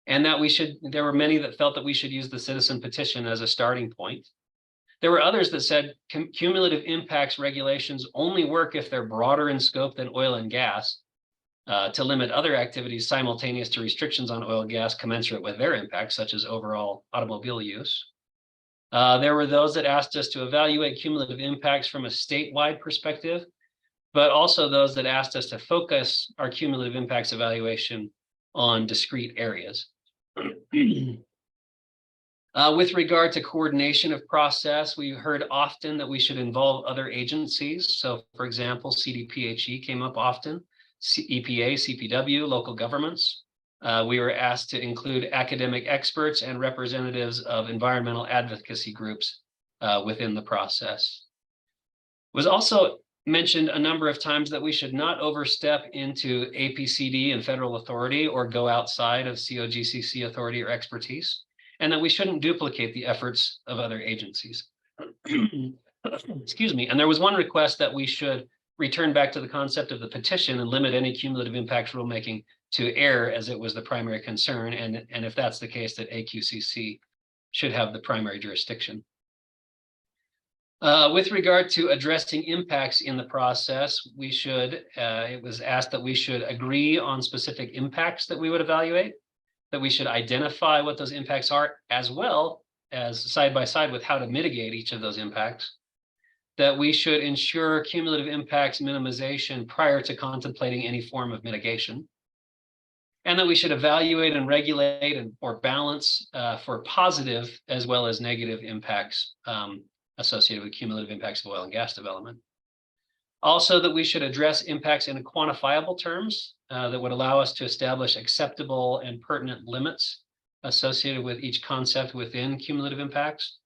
and that there were many that felt that we should use the citizen petition as a starting point. There were others that said cumulative impacts regulations only work if they're broader in scope than oil and gas, to limit other activities simultaneous to restrictions on oil and gas commensurate with their impacts, such as overall automobile use. There were those that asked us to evaluate cumulative impacts from a statewide perspective, but also those that asked us to focus our cumulative impacts evaluation on discrete areas. With regard to coordination of process, we heard often that we should involve other agencies. So for example, CDPHE came up often, EPA, CPW, local governments. We were asked to include academic experts and representatives of environmental advocacy groups within the process. It was also mentioned a number of times that we should not overstep into APCD and federal authority or go outside of COGCC authority or expertise, and that we shouldn't duplicate the efforts of other agencies. Excuse me. And there was one request that we should return back to the concept of the petition and limit any cumulative impacts rulemaking to air, as it was the primary concern. And if that's the case, that AQCC should have the primary jurisdiction. With regard to addressing impacts in the process, we should, it was asked that we should agree on specific impacts that we would evaluate, that we should identify what those impacts are, as well as side by side with how to mitigate each of those impacts, that we should ensure cumulative impacts minimization prior to contemplating any form of mitigation, and that we should evaluate and regulate or balance for positive as well as negative impacts associated with cumulative impacts of oil and gas development. Also, that we should address impacts in quantifiable terms that would allow us to establish acceptable and pertinent limits associated with each concept within cumulative impacts,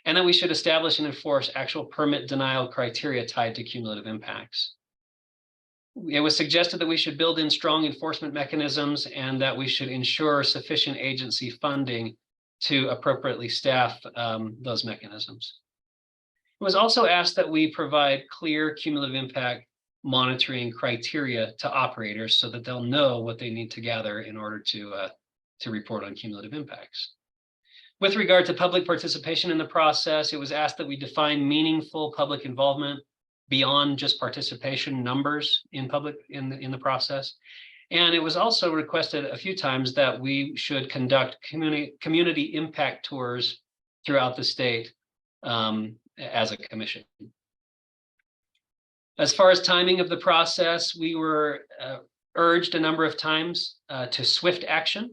and that we should establish and enforce actual permit denial criteria tied to cumulative impacts. It was suggested that we should build in strong enforcement mechanisms and that we should ensure sufficient agency funding to appropriately staff those mechanisms. It was also asked that we provide clear cumulative impact monitoring criteria to operators so that they'll know what they need to gather in order to report on cumulative impacts. With regard to public participation in the process, it was asked that we define meaningful public involvement beyond just participation numbers in the process. And it was also requested a few times that we should conduct community impact tours throughout the state as a commission. As far as timing of the process, we were urged a number of times to swift action.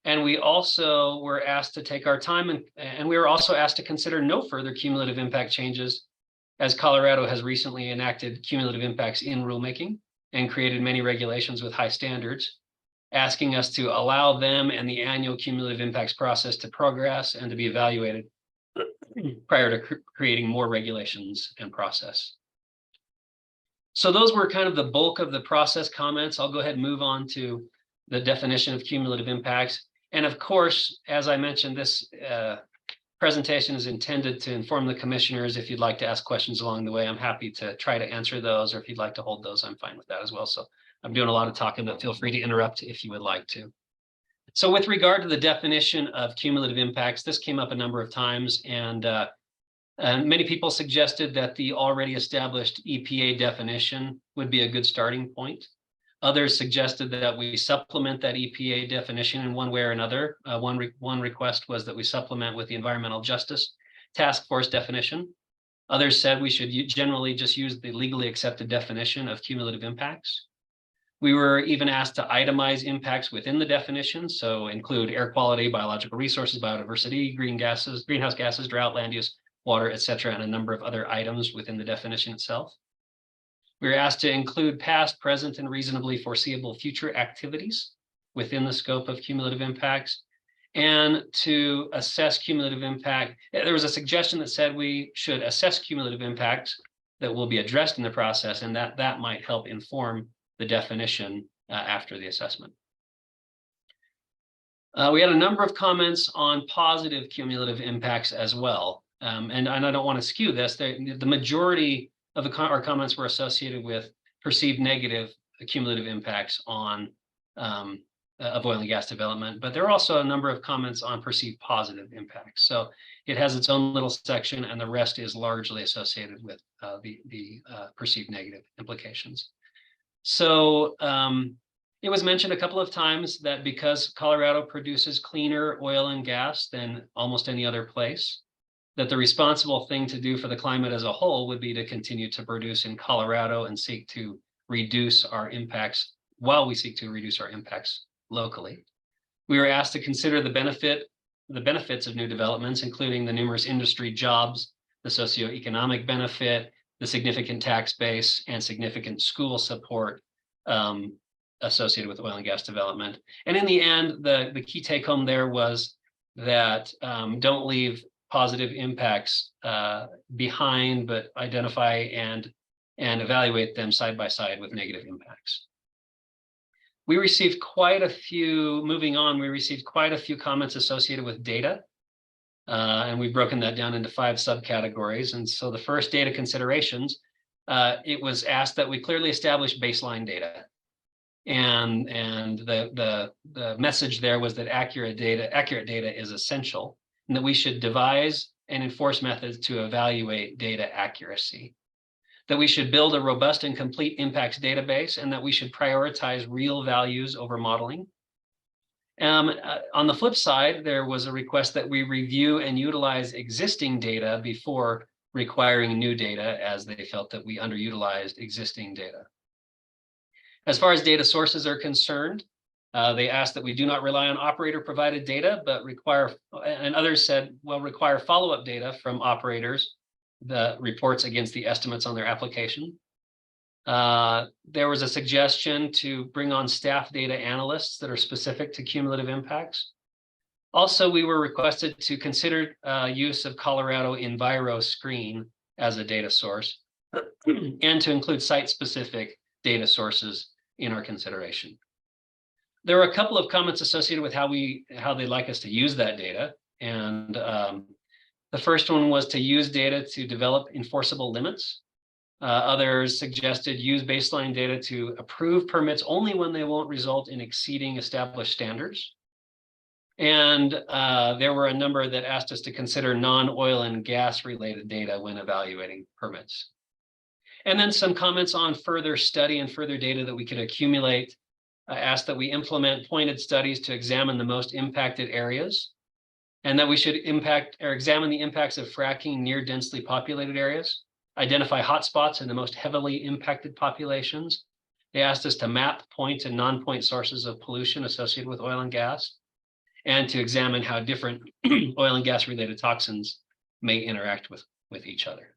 And we also were asked to take our time, and we were also asked to consider no further cumulative impact changes, as Colorado has recently enacted cumulative impacts in rulemaking and created many regulations with high standards, asking us to allow them and the annual cumulative impacts process to progress and to be evaluated prior to creating more regulations and process. So those were kind of the bulk of the process comments. I'll go ahead and move on to the definition of cumulative impacts. And of course, as I mentioned, this presentation is intended to inform the commissioners. If you'd like to ask questions along the way, I'm happy to try to answer those, or if you'd like to hold those, I'm fine with that as well. So I'm doing a lot of talking, but feel free to interrupt if you would like to. So with regard to the definition of cumulative impacts, this came up a number of times, and many people suggested that the already established EPA definition would be a good starting point. Others suggested that we supplement that EPA definition in one way or another. One request was that we supplement with the Environmental Justice Task Force definition. Others said we should generally just use the legally accepted definition of cumulative impacts. We were even asked to itemize impacts within the definition, so include air quality, biological resources, biodiversity, greenhouse gases, drought, land use, water, et cetera, and a number of other items within the definition itself. We were asked to include past, present, and reasonably foreseeable future activities within the scope of cumulative impacts, and to assess cumulative impact. There was a suggestion that said we should assess cumulative impacts that will be addressed in the process, and that might help inform the definition after the assessment. We had a number of comments on positive cumulative impacts as well. And I don't want to skew this. The majority of our comments were associated with perceived negative cumulative impacts on of oil and gas development, but there are also a number of comments on perceived positive impacts. So it has its own little section, and the rest is largely associated with the perceived negative implications. So it was mentioned a couple of times that because Colorado produces cleaner oil and gas than almost any other place, that the responsible thing to do for the climate as a whole would be to continue to produce in Colorado and seek to reduce our impacts while we seek to reduce our impacts locally. We were asked to consider the benefits of new developments, including the numerous industry jobs, the socioeconomic benefit, the significant tax base, and significant school support associated with oil and gas development. And in the end, the key take home there was that don't leave positive impacts behind, but identify and and evaluate them side by side with negative impacts. We received quite a few, moving on, we received quite a few comments associated with data. And we've broken that down into 5 subcategories. And so the first data considerations, it was asked that we clearly establish baseline data. And the message there was that accurate data is essential, and that we should devise and enforce methods to evaluate data accuracy. That we should build a robust and complete impacts database, and that we should prioritize real values over modeling. On the flip side, there was a request that we review and utilize existing data before requiring new data, as they felt that we underutilized existing data. As far as data sources are concerned, they asked that we do not rely on operator-provided data, but require, and others said, well, require follow-up data from operators, the reports against the estimates on their application. There was a suggestion to bring on staff data analysts that are specific to cumulative impacts. Also, we were requested to consider use of Colorado EnviroScreen as a data source and to include site-specific data sources in our consideration. There were a couple of comments associated with how they'd like us to use that data. And the first one was to use data to develop enforceable limits. Others suggested use baseline data to approve permits only when they won't result in exceeding established standards. And there were a number that asked us to consider non-oil and gas related data when evaluating permits. And then some comments on further study and further data that we could accumulate. Asked that we implement pointed studies to examine the most impacted areas, and that we should examine the impacts of fracking near densely populated areas, identify hotspots in the most heavily impacted populations. They asked us to map point and non-point sources of pollution associated with oil and gas, and to examine how different oil and gas related toxins may interact with each other.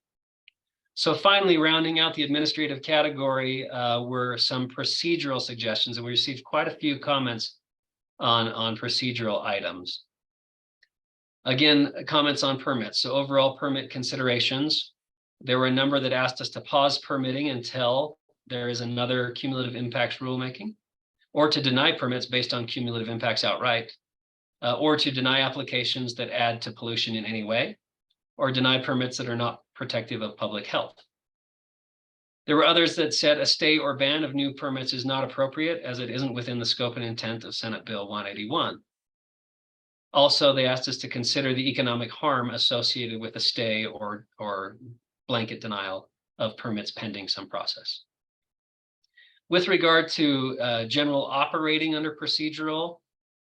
So finally, rounding out the administrative category were some procedural suggestions, and we received quite a few comments on procedural items. Again, comments on permits. So overall permit considerations. There were a number that asked us to pause permitting until there is another cumulative impacts rulemaking, or to deny permits based on cumulative impacts outright, or to deny applications that add to pollution in any way, or deny permits that are not protective of public health. There were others that said a stay or ban of new permits is not appropriate, as it isn't within the scope and intent of Senate Bill 181. Also, they asked us to consider the economic harm associated with a stay or blanket denial of permits pending some process. With regard to general operating under procedural,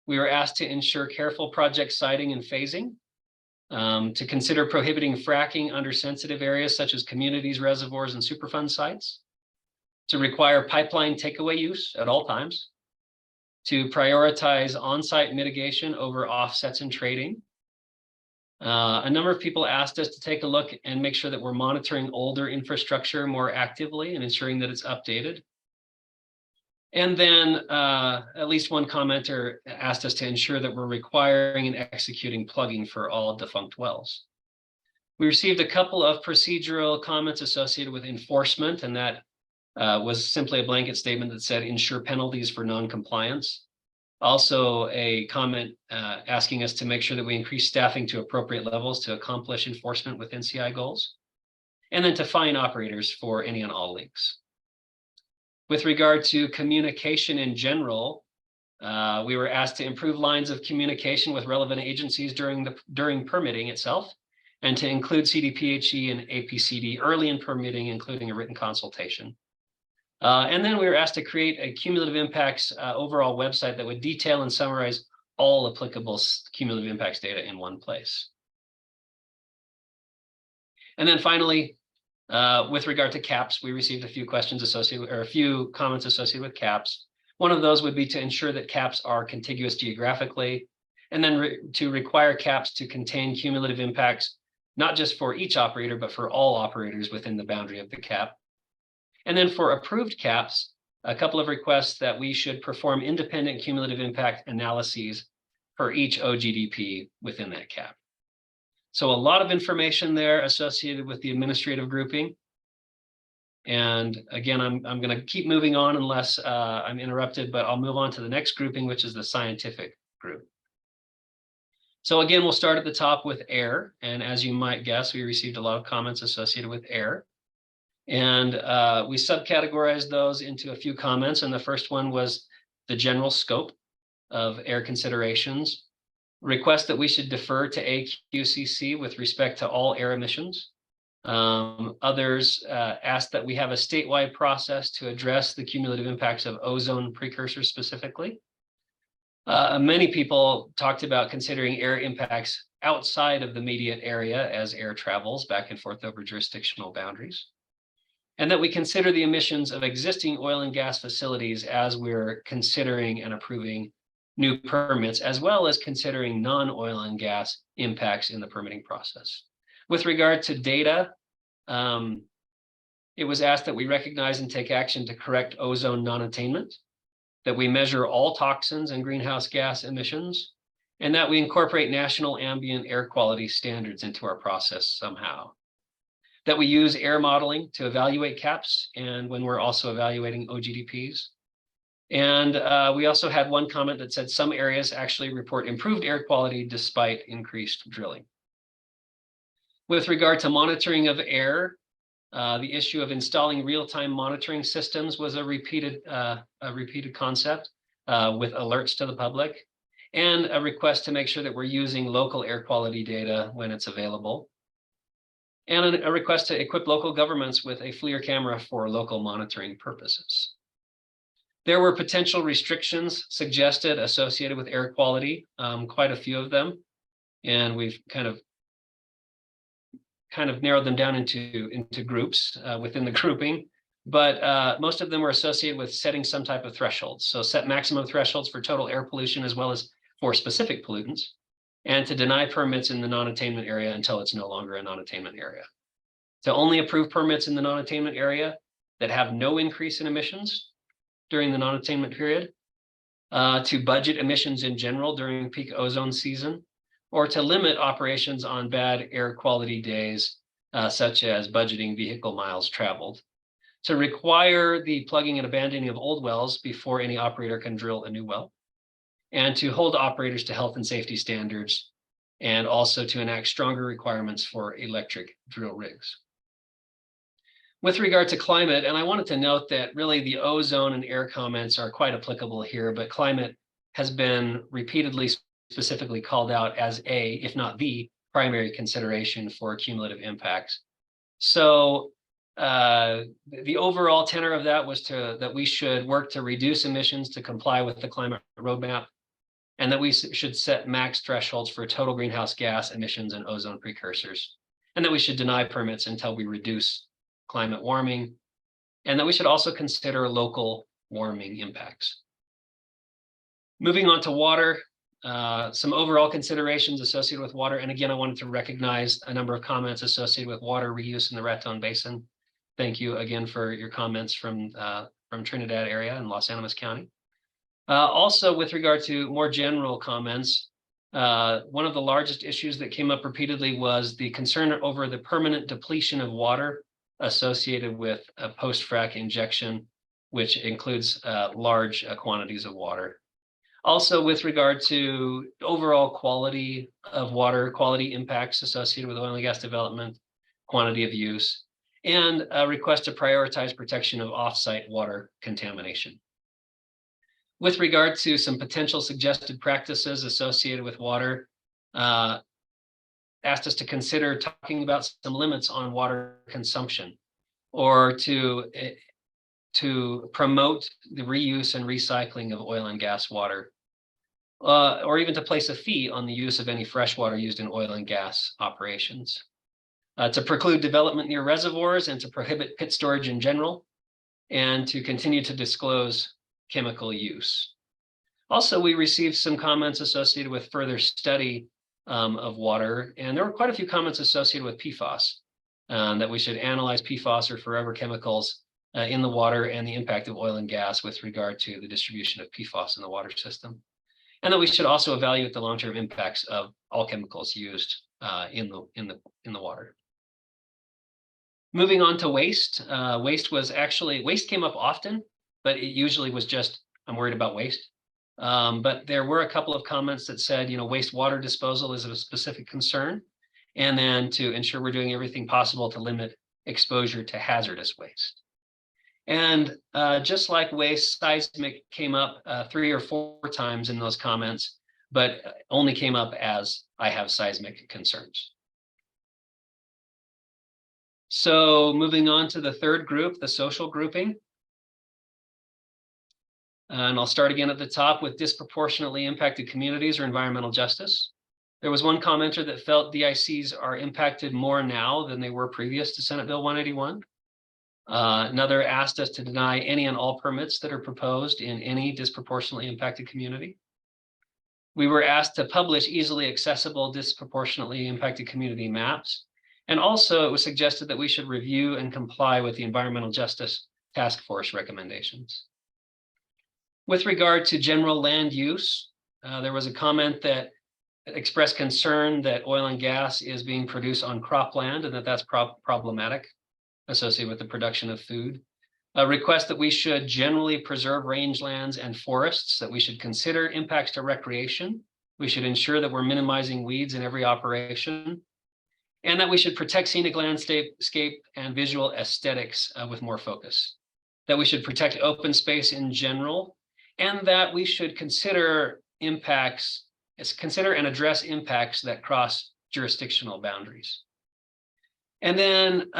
we were asked to ensure careful project siting and phasing, to consider prohibiting fracking under sensitive areas such as communities, reservoirs, and Superfund sites, to require pipeline takeaway use at all times, to prioritize on-site mitigation over offsets and trading. A number of people asked us to take a look and make sure that we're monitoring older infrastructure more actively and ensuring that it's updated. And then at least one commenter asked us to ensure that we're requiring and executing plugging for all defunct wells. We received a couple of procedural comments associated with enforcement, and that was simply a blanket statement that said ensure penalties for non-compliance. Also a comment asking us to make sure that we increase staffing to appropriate levels to accomplish enforcement with NCI goals, and then to fine operators for any and all leaks. With regard to communication in general, we were asked to improve lines of communication with relevant agencies during permitting itself, and to include CDPHE and APCD early in permitting, including a written consultation. And then we were asked to create a cumulative impacts overall website that would detail and summarize all applicable cumulative impacts data in one place. And then finally, with regard to caps, we received a few questions associated with, or a few comments associated with caps. One of those would be to ensure that caps are contiguous geographically, and then to require caps to contain cumulative impacts, not just for each operator, but for all operators within the boundary of the cap. And then for approved caps, a couple of requests that we should perform independent cumulative impact analyses for each OGDP within that cap. So a lot of information there associated with the administrative grouping. And again, I'm going to keep moving on unless I'm interrupted, but I'll move on to the next grouping, which is the scientific group. So again, we'll start at the top with air. And as you might guess, we received a lot of comments associated with air. And we subcategorized those into a few comments. And the first one was the general scope of air considerations. Request that we should defer to AQCC with respect to all air emissions. Others asked that we have a statewide process to address the cumulative impacts of ozone precursors specifically. Many people talked about considering air impacts outside of the immediate area as air travels back and forth over jurisdictional boundaries. And that we consider the emissions of existing oil and gas facilities as we're considering and approving new permits, as well as considering non-oil and gas impacts in the permitting process. With regard to data, it was asked that we recognize and take action to correct ozone non-attainment, that we measure all toxins and greenhouse gas emissions, and that we incorporate national ambient air quality standards into our process somehow. That we use air modeling to evaluate CAPs and when we're also evaluating OGDPs. And we also had one comment that said some areas actually report improved air quality despite increased drilling. With regard to monitoring of air, the issue of installing real-time monitoring systems was a repeated concept with alerts to the public, and a request to make sure that we're using local air quality data when it's available, and a request to equip local governments with a FLIR camera for local monitoring purposes. There were potential restrictions suggested associated with air quality, quite a few of them, and we've kind of narrowed them down into groups within the grouping, but most of them were associated with setting some type of thresholds. So set maximum thresholds for total air pollution as well as for specific pollutants, and to deny permits in the non-attainment area until it's no longer a non-attainment area. To only approve permits in the non-attainment area that have no increase in emissions during the non-attainment period, to budget emissions in general during peak ozone season, or to limit operations on bad air quality days, such as budgeting vehicle miles traveled, to require the plugging and abandoning of old wells before any operator can drill a new well, and to hold operators to health and safety standards, and also to enact stronger requirements for electric drill rigs. With regard to climate, and I wanted to note that really the ozone and air comments are quite applicable here, but climate has been repeatedly specifically called out as a, if not the, primary consideration for cumulative impacts. So the overall tenor of that was that we should work to reduce emissions to comply with the climate roadmap, and that we should set max thresholds for total greenhouse gas emissions and ozone precursors, and that we should deny permits until we reduce climate warming, and that we should also consider local warming impacts. Moving on to water, some overall considerations associated with water. And again, I wanted to recognize a number of comments associated with water reuse in the Raton Basin. Thank you again for your comments from Trinidad area and Los Animas County. Also, with regard to more general comments, one of the largest issues that came up repeatedly was the concern over the permanent depletion of water associated with a post-frac injection, which includes large quantities of water. Also, with regard to overall quality of water, quality impacts associated with oil and gas development, quantity of use, and a request to prioritize protection of offsite water contamination. With regard to some potential suggested practices associated with water, asked us to consider talking about some limits on water consumption, or to promote the reuse and recycling of oil and gas water, or even to place a fee on the use of any fresh water used in oil and gas operations, to preclude development near reservoirs and to prohibit pit storage in general, and to continue to disclose chemical use. Also, we received some comments associated with further study of water, and there were quite a few comments associated with PFAS, that we should analyze PFAS or forever chemicals in the water and the impact of oil and gas with regard to the distribution of PFAS in the water system, and that we should also evaluate the long-term impacts of all chemicals used in the water. Moving on to waste. Waste came up often, but it usually was just, I'm worried about waste. But there were a couple of comments that said, wastewater disposal is of a specific concern. And then to ensure we're doing everything possible to limit exposure to hazardous waste. And just like waste, seismic came up 3 or 4 times in those comments, but only came up as I have seismic concerns. So moving on to the third group, the social grouping. And I'll start again at the top with disproportionately impacted communities or environmental justice. There was one commenter that felt DICs are impacted more now than they were previous to Senate Bill 181. Another asked us to deny any and all permits that are proposed in any disproportionately impacted community. We were asked to publish easily accessible disproportionately impacted community maps. And also it was suggested that we should review and comply with the Environmental Justice Task Force recommendations. With regard to general land use, there was a comment that expressed concern that oil and gas is being produced on cropland and that that's problematic associated with the production of food. A request that we should generally preserve rangelands and forests, that we should consider impacts to recreation. We should ensure that we're minimizing weeds in every operation, and that we should protect scenic landscape and visual aesthetics with more focus. That we should protect open space in general, and that we should consider and address impacts that cross jurisdictional boundaries. And then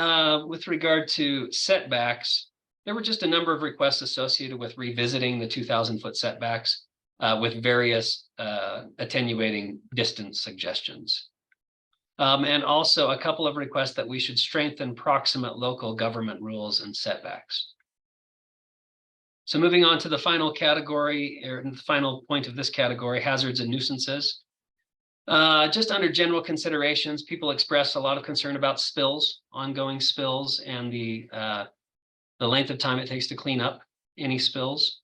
with regard to setbacks, there were just a number of requests associated with revisiting the 2,000-foot setbacks with various attenuating distance suggestions. And also a couple of requests that we should strengthen proximate local government rules and setbacks. So moving on to the final category, or the final point of this category, hazards and nuisances. Just under general considerations, people expressed a lot of concern about spills, ongoing spills, and the length of time it takes to clean up any spills.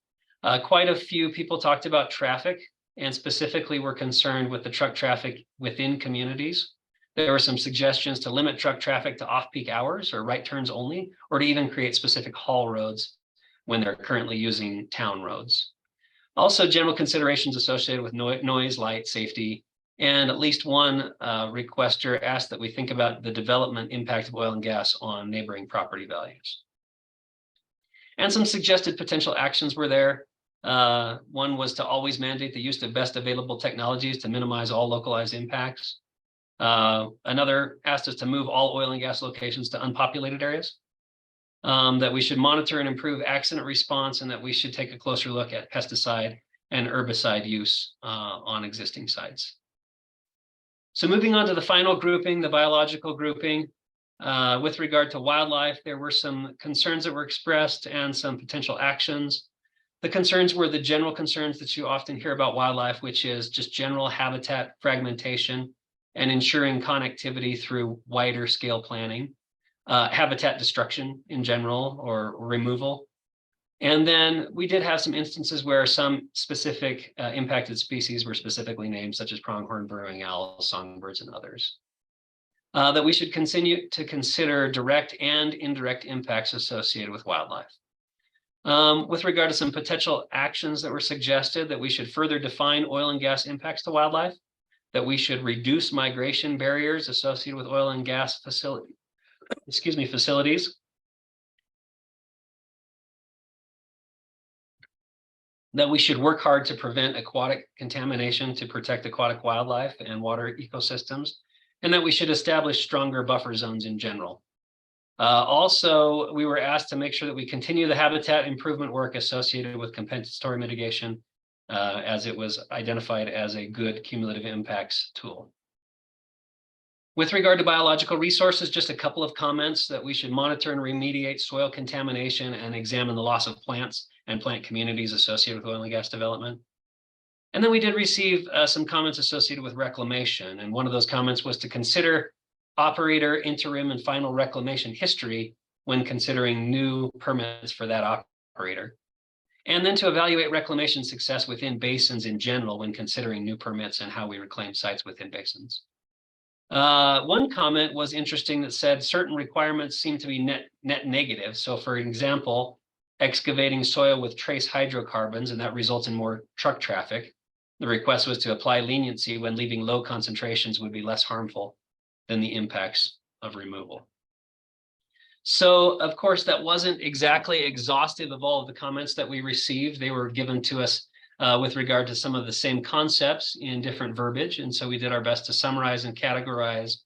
Quite a few people talked about traffic, and specifically were concerned with the truck traffic within communities. There were some suggestions to limit truck traffic to off-peak hours or right turns only, or to even create specific haul roads when they're currently using town roads. Also, general considerations associated with noise, light, safety, and at least one requester asked that we think about the development impact of oil and gas on neighboring property values. And some suggested potential actions were there. One was to always mandate the use of best available technologies to minimize all localized impacts. Another asked us to move all oil and gas locations to unpopulated areas. That we should monitor and improve accident response, and that we should take a closer look at pesticide and herbicide use on existing sites. So moving on to the final grouping, the biological grouping. With regard to wildlife, there were some concerns that were expressed and some potential actions. The concerns were the general concerns that you often hear about wildlife, which is just general habitat fragmentation and ensuring connectivity through wider scale planning, habitat destruction in general or removal. And then we did have some instances where some specific impacted species were specifically named, such as pronghorn burrowing owls, songbirds, and others. That we should continue to consider direct and indirect impacts associated with wildlife. With regard to some potential actions that were suggested, that we should further define oil and gas impacts to wildlife, that we should reduce migration barriers associated with oil and gas facilities, that we should work hard to prevent aquatic contamination to protect aquatic wildlife and water ecosystems, and that we should establish stronger buffer zones in general. Also, we were asked to make sure that we continue the habitat improvement work associated with compensatory mitigation, as it was identified as a good cumulative impacts tool. With regard to biological resources, just a couple of comments that we should monitor and remediate soil contamination and examine the loss of plants and plant communities associated with oil and gas development. And then we did receive some comments associated with reclamation. And one of those comments was to consider operator, interim, and final reclamation history when considering new permits for that operator. And then to evaluate reclamation success within basins in general when considering new permits and how we reclaim sites within basins. One comment was interesting that said certain requirements seem to be net negative. So for example, excavating soil with trace hydrocarbons, and that results in more truck traffic. The request was to apply leniency when leaving low concentrations would be less harmful than the impacts of removal. So of course, that wasn't exactly exhaustive of all of the comments that we received. They were given to us with regard to some of the same concepts in different verbiage. And so we did our best to summarize and categorize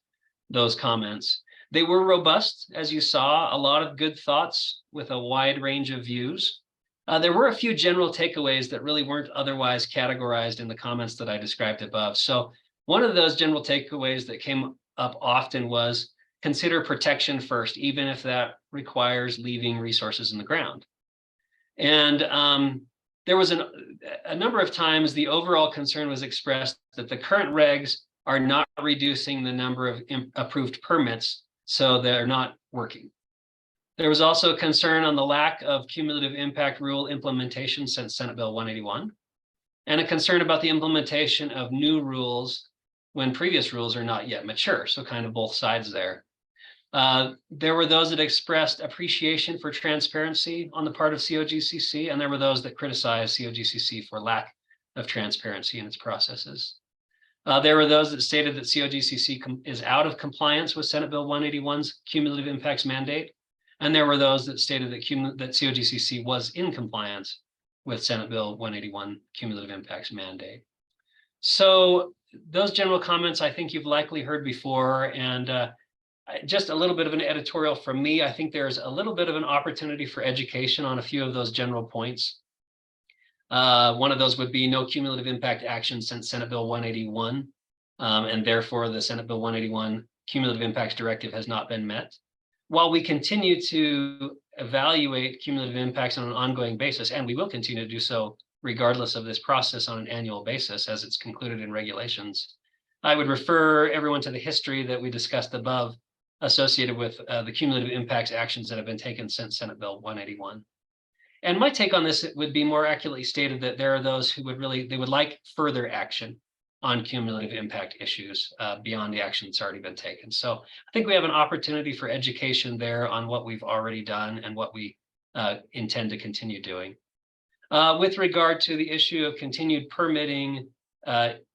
those comments. They were robust, as you saw, a lot of good thoughts with a wide range of views. There were a few general takeaways that really weren't otherwise categorized in the comments that I described above. So one of those general takeaways that came up often was consider protection first, even if that requires leaving resources in the ground. And there was a number of times the overall concern was expressed that the current regs are not reducing the number of approved permits, so they're not working. There was also a concern on the lack of cumulative impact rule implementation since Senate Bill 181, and a concern about the implementation of new rules when previous rules are not yet mature, so kind of both sides there. There were those that expressed appreciation for transparency on the part of COGCC, and there were those that criticized COGCC for lack of transparency in its processes. There were those that stated that COGCC is out of compliance with Senate Bill 181's cumulative impacts mandate, and there were those that stated that COGCC was in compliance with Senate Bill 181 cumulative impacts mandate. So those general comments I think you've likely heard before, and just a little bit of an editorial from me. I think there's a little bit of an opportunity for education on a few of those general points. One of those would be no cumulative impact action since Senate Bill 181, and therefore the Senate Bill 181 cumulative impacts directive has not been met. While we continue to evaluate cumulative impacts on an ongoing basis, and we will continue to do so regardless of this process on an annual basis as it's concluded in regulations, I would refer everyone to the history that we discussed above associated with the cumulative impacts actions that have been taken since Senate Bill 181. And my take on this would be more accurately stated that there are those who would like further action on cumulative impact issues beyond the action that's already been taken. So I think we have an opportunity for education there on what we've already done and what we intend to continue doing. With regard to the issue of continued permitting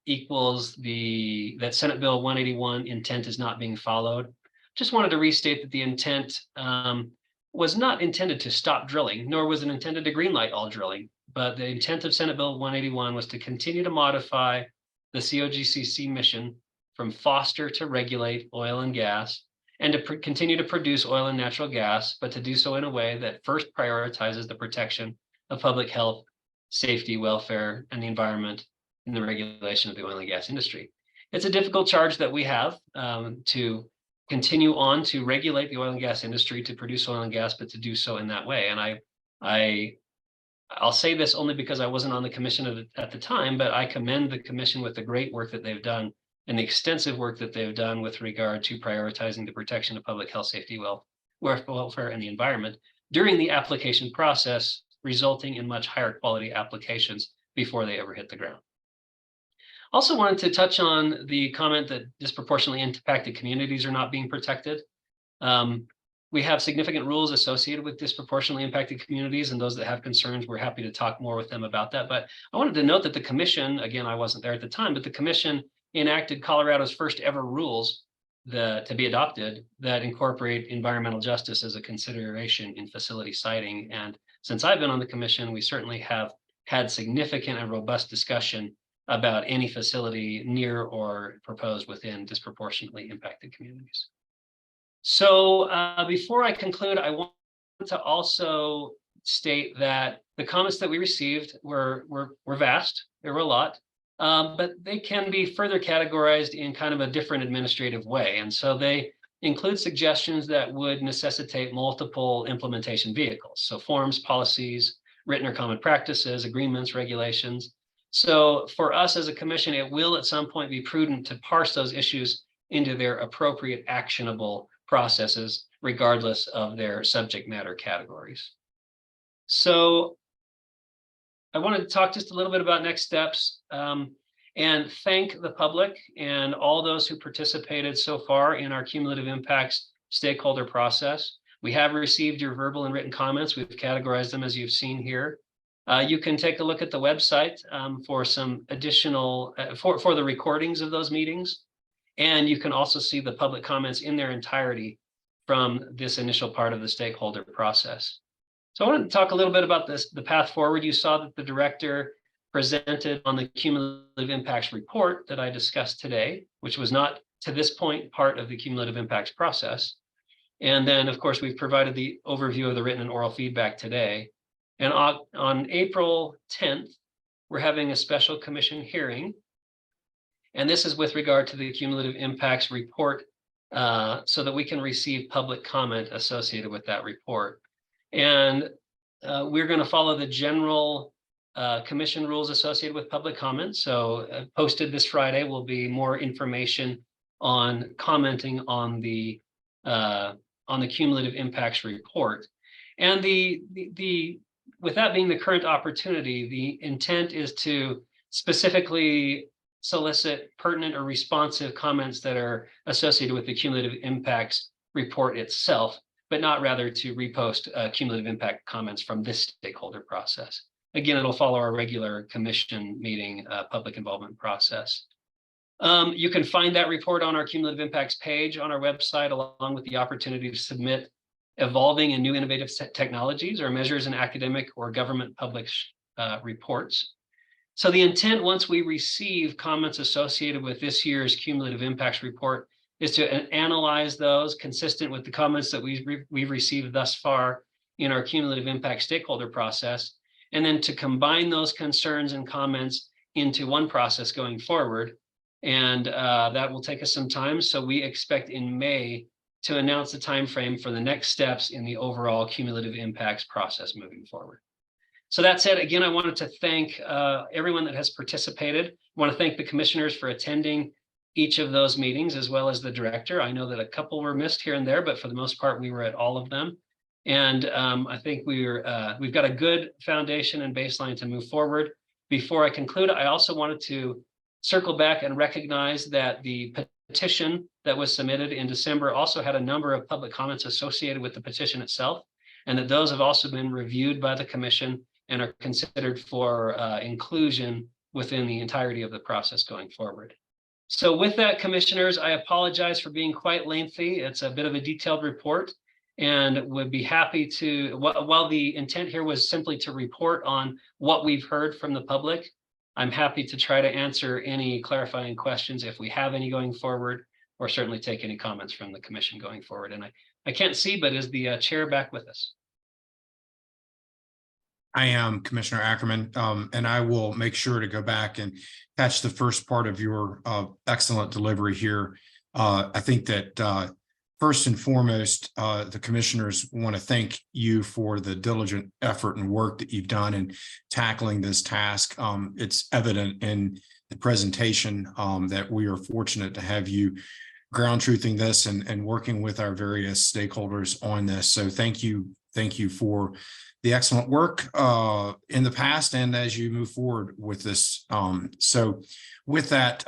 equals that Senate Bill 181 intent is not being followed. Just wanted to restate that the intent was not intended to stop drilling, nor was it intended to greenlight all drilling, but the intent of Senate Bill 181 was to continue to modify the COGCC mission from foster to regulate oil and gas, and to continue to produce oil and natural gas, but to do so in a way that first prioritizes the protection of public health, safety, welfare, and the environment in the regulation of the oil and gas industry. It's a difficult charge that we have to continue on to regulate the oil and gas industry, to produce oil and gas, but to do so in that way. And I'll say this only because I wasn't on the commission at the time, but I commend the commission with the great work that they've done and the extensive work that they've done with regard to prioritizing the protection of public health, safety, welfare, and the environment during the application process, resulting in much higher quality applications before they ever hit the ground. Also wanted to touch on the comment that disproportionately impacted communities are not being protected. We have significant rules associated with disproportionately impacted communities, and those that have concerns, we're happy to talk more with them about that. But I wanted to note that the commission, again, I wasn't there at the time, but the commission enacted Colorado's first ever rules to be adopted that incorporate environmental justice as a consideration in facility siting. And since I've been on the commission, we certainly have had significant and robust discussion about any facility near or proposed within disproportionately impacted communities. So before I conclude, I want to also state that the comments that we received were vast. There were a lot, but they can be further categorized in kind of a different administrative way. And so they include suggestions that would necessitate multiple implementation vehicles. So forms, policies, written or common practices, agreements, regulations. So for us as a commission, it will at some point be prudent to parse those issues into their appropriate actionable processes, regardless of their subject matter categories. So I wanted to talk just a little bit about next steps. and thank the public and all those who participated so far in our cumulative impacts stakeholder process. We have received your verbal and written comments. We've categorized them as you've seen here. You can take a look at the website for some additional, for the recordings of those meetings. And you can also see the public comments in their entirety from this initial part of the stakeholder process. So I want to talk a little bit about this, the path forward. You saw that the director presented on the cumulative impacts report that I discussed today, which was not to this point part of the cumulative impacts process. And then, of course, we've provided the overview of the written and oral feedback today. And on April 10th, we're having a special commission hearing. And this is with regard to the cumulative impacts report, so that we can receive public comment associated with that report. And we're going to follow the general commission rules associated with public comment. So posted this Friday will be more information on commenting on the cumulative impacts report. And with that being the current opportunity, the intent is to specifically solicit pertinent or responsive comments that are associated with the cumulative impacts report itself, but not rather to repost cumulative impact comments from this stakeholder process. Again, it'll follow our regular commission meeting public involvement process. You can find that report on our cumulative impacts page on our website, along with the opportunity to submit evolving and new innovative technologies or measures in academic or government published reports. So the intent, once we receive comments associated with this year's cumulative impacts report, is to analyze those consistent with the comments that we've received thus far in our cumulative impact stakeholder process, and then to combine those concerns and comments into one process going forward. And that will take us some time. So we expect in May to announce the timeframe for the next steps in the overall cumulative impacts process moving forward. So that said, again, I wanted to thank everyone that has participated. I want to thank the commissioners for attending each of those meetings, as well as the director. I know that a couple were missed here and there, but for the most part, we were at all of them. And I think we've got a good foundation and baseline to move forward. Before I conclude, I also wanted to circle back and recognize that the petition that was submitted in December also had a number of public comments associated with the petition itself, and that those have also been reviewed by the commission and are considered for inclusion within the entirety of the process going forward. So with that, commissioners, I apologize for being quite lengthy. It's a bit of a detailed report, and would be happy to, while the intent here was simply to report on what we've heard from the public, I'm happy to try to answer any clarifying questions if we have any going forward, or certainly take any comments from the commission going forward. And I can't see, but is the chair back with us? I am, Commissioner Ackerman, and I will make sure to go back and catch the first part of your excellent delivery here. I think that first and foremost, the commissioners want to thank you for the diligent effort and work that you've done in tackling this task. It's evident in the presentation that we are fortunate to have you ground truthing this and working with our various stakeholders on this. So thank you for the excellent work in the past and as you move forward with this. So with that,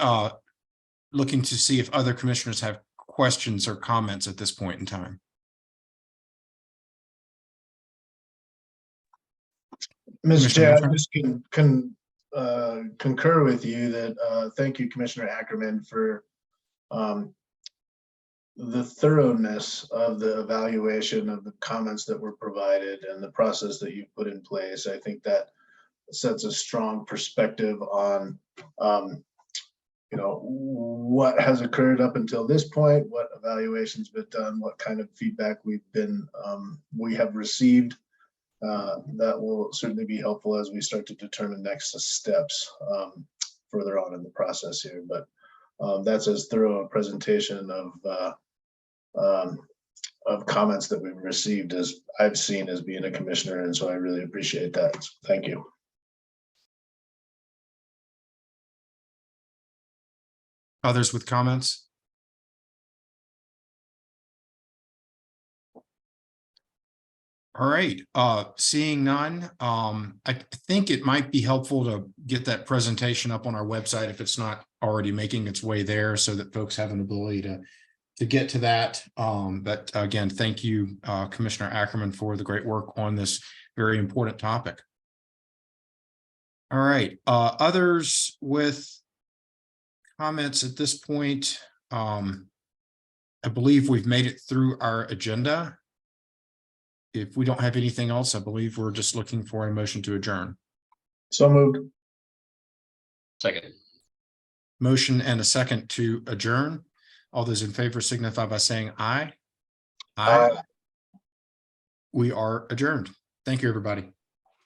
looking to see if other commissioners have questions or comments at this point in time. Mr. Chair, I just can concur with you that thank you, Commissioner Ackerman, for the thoroughness of the evaluation of the comments that were provided and the process that you put in place. I think that sets a strong perspective on what has occurred up until this point, what evaluations been done, what kind of feedback we have received. That will certainly be helpful as we start to determine next steps further on in the process here. But that's as thorough a presentation of comments that we've received as I've seen as being a commissioner, and so I really appreciate that. Thank you. Others with comments? All right, seeing none, I think it might be helpful to get that presentation up on our website if it's not already making its way there so that folks have an ability to get to that. But again, thank you, Commissioner Ackerman, for the great work on this very important topic. All right, others with comments at this point. I believe we've made it through our agenda. If we don't have anything else, I believe we're just looking for a motion to adjourn. So moved. Second. Motion and a second to adjourn. All those in favor signify by saying aye. Aye. We are adjourned. Thank you, everybody.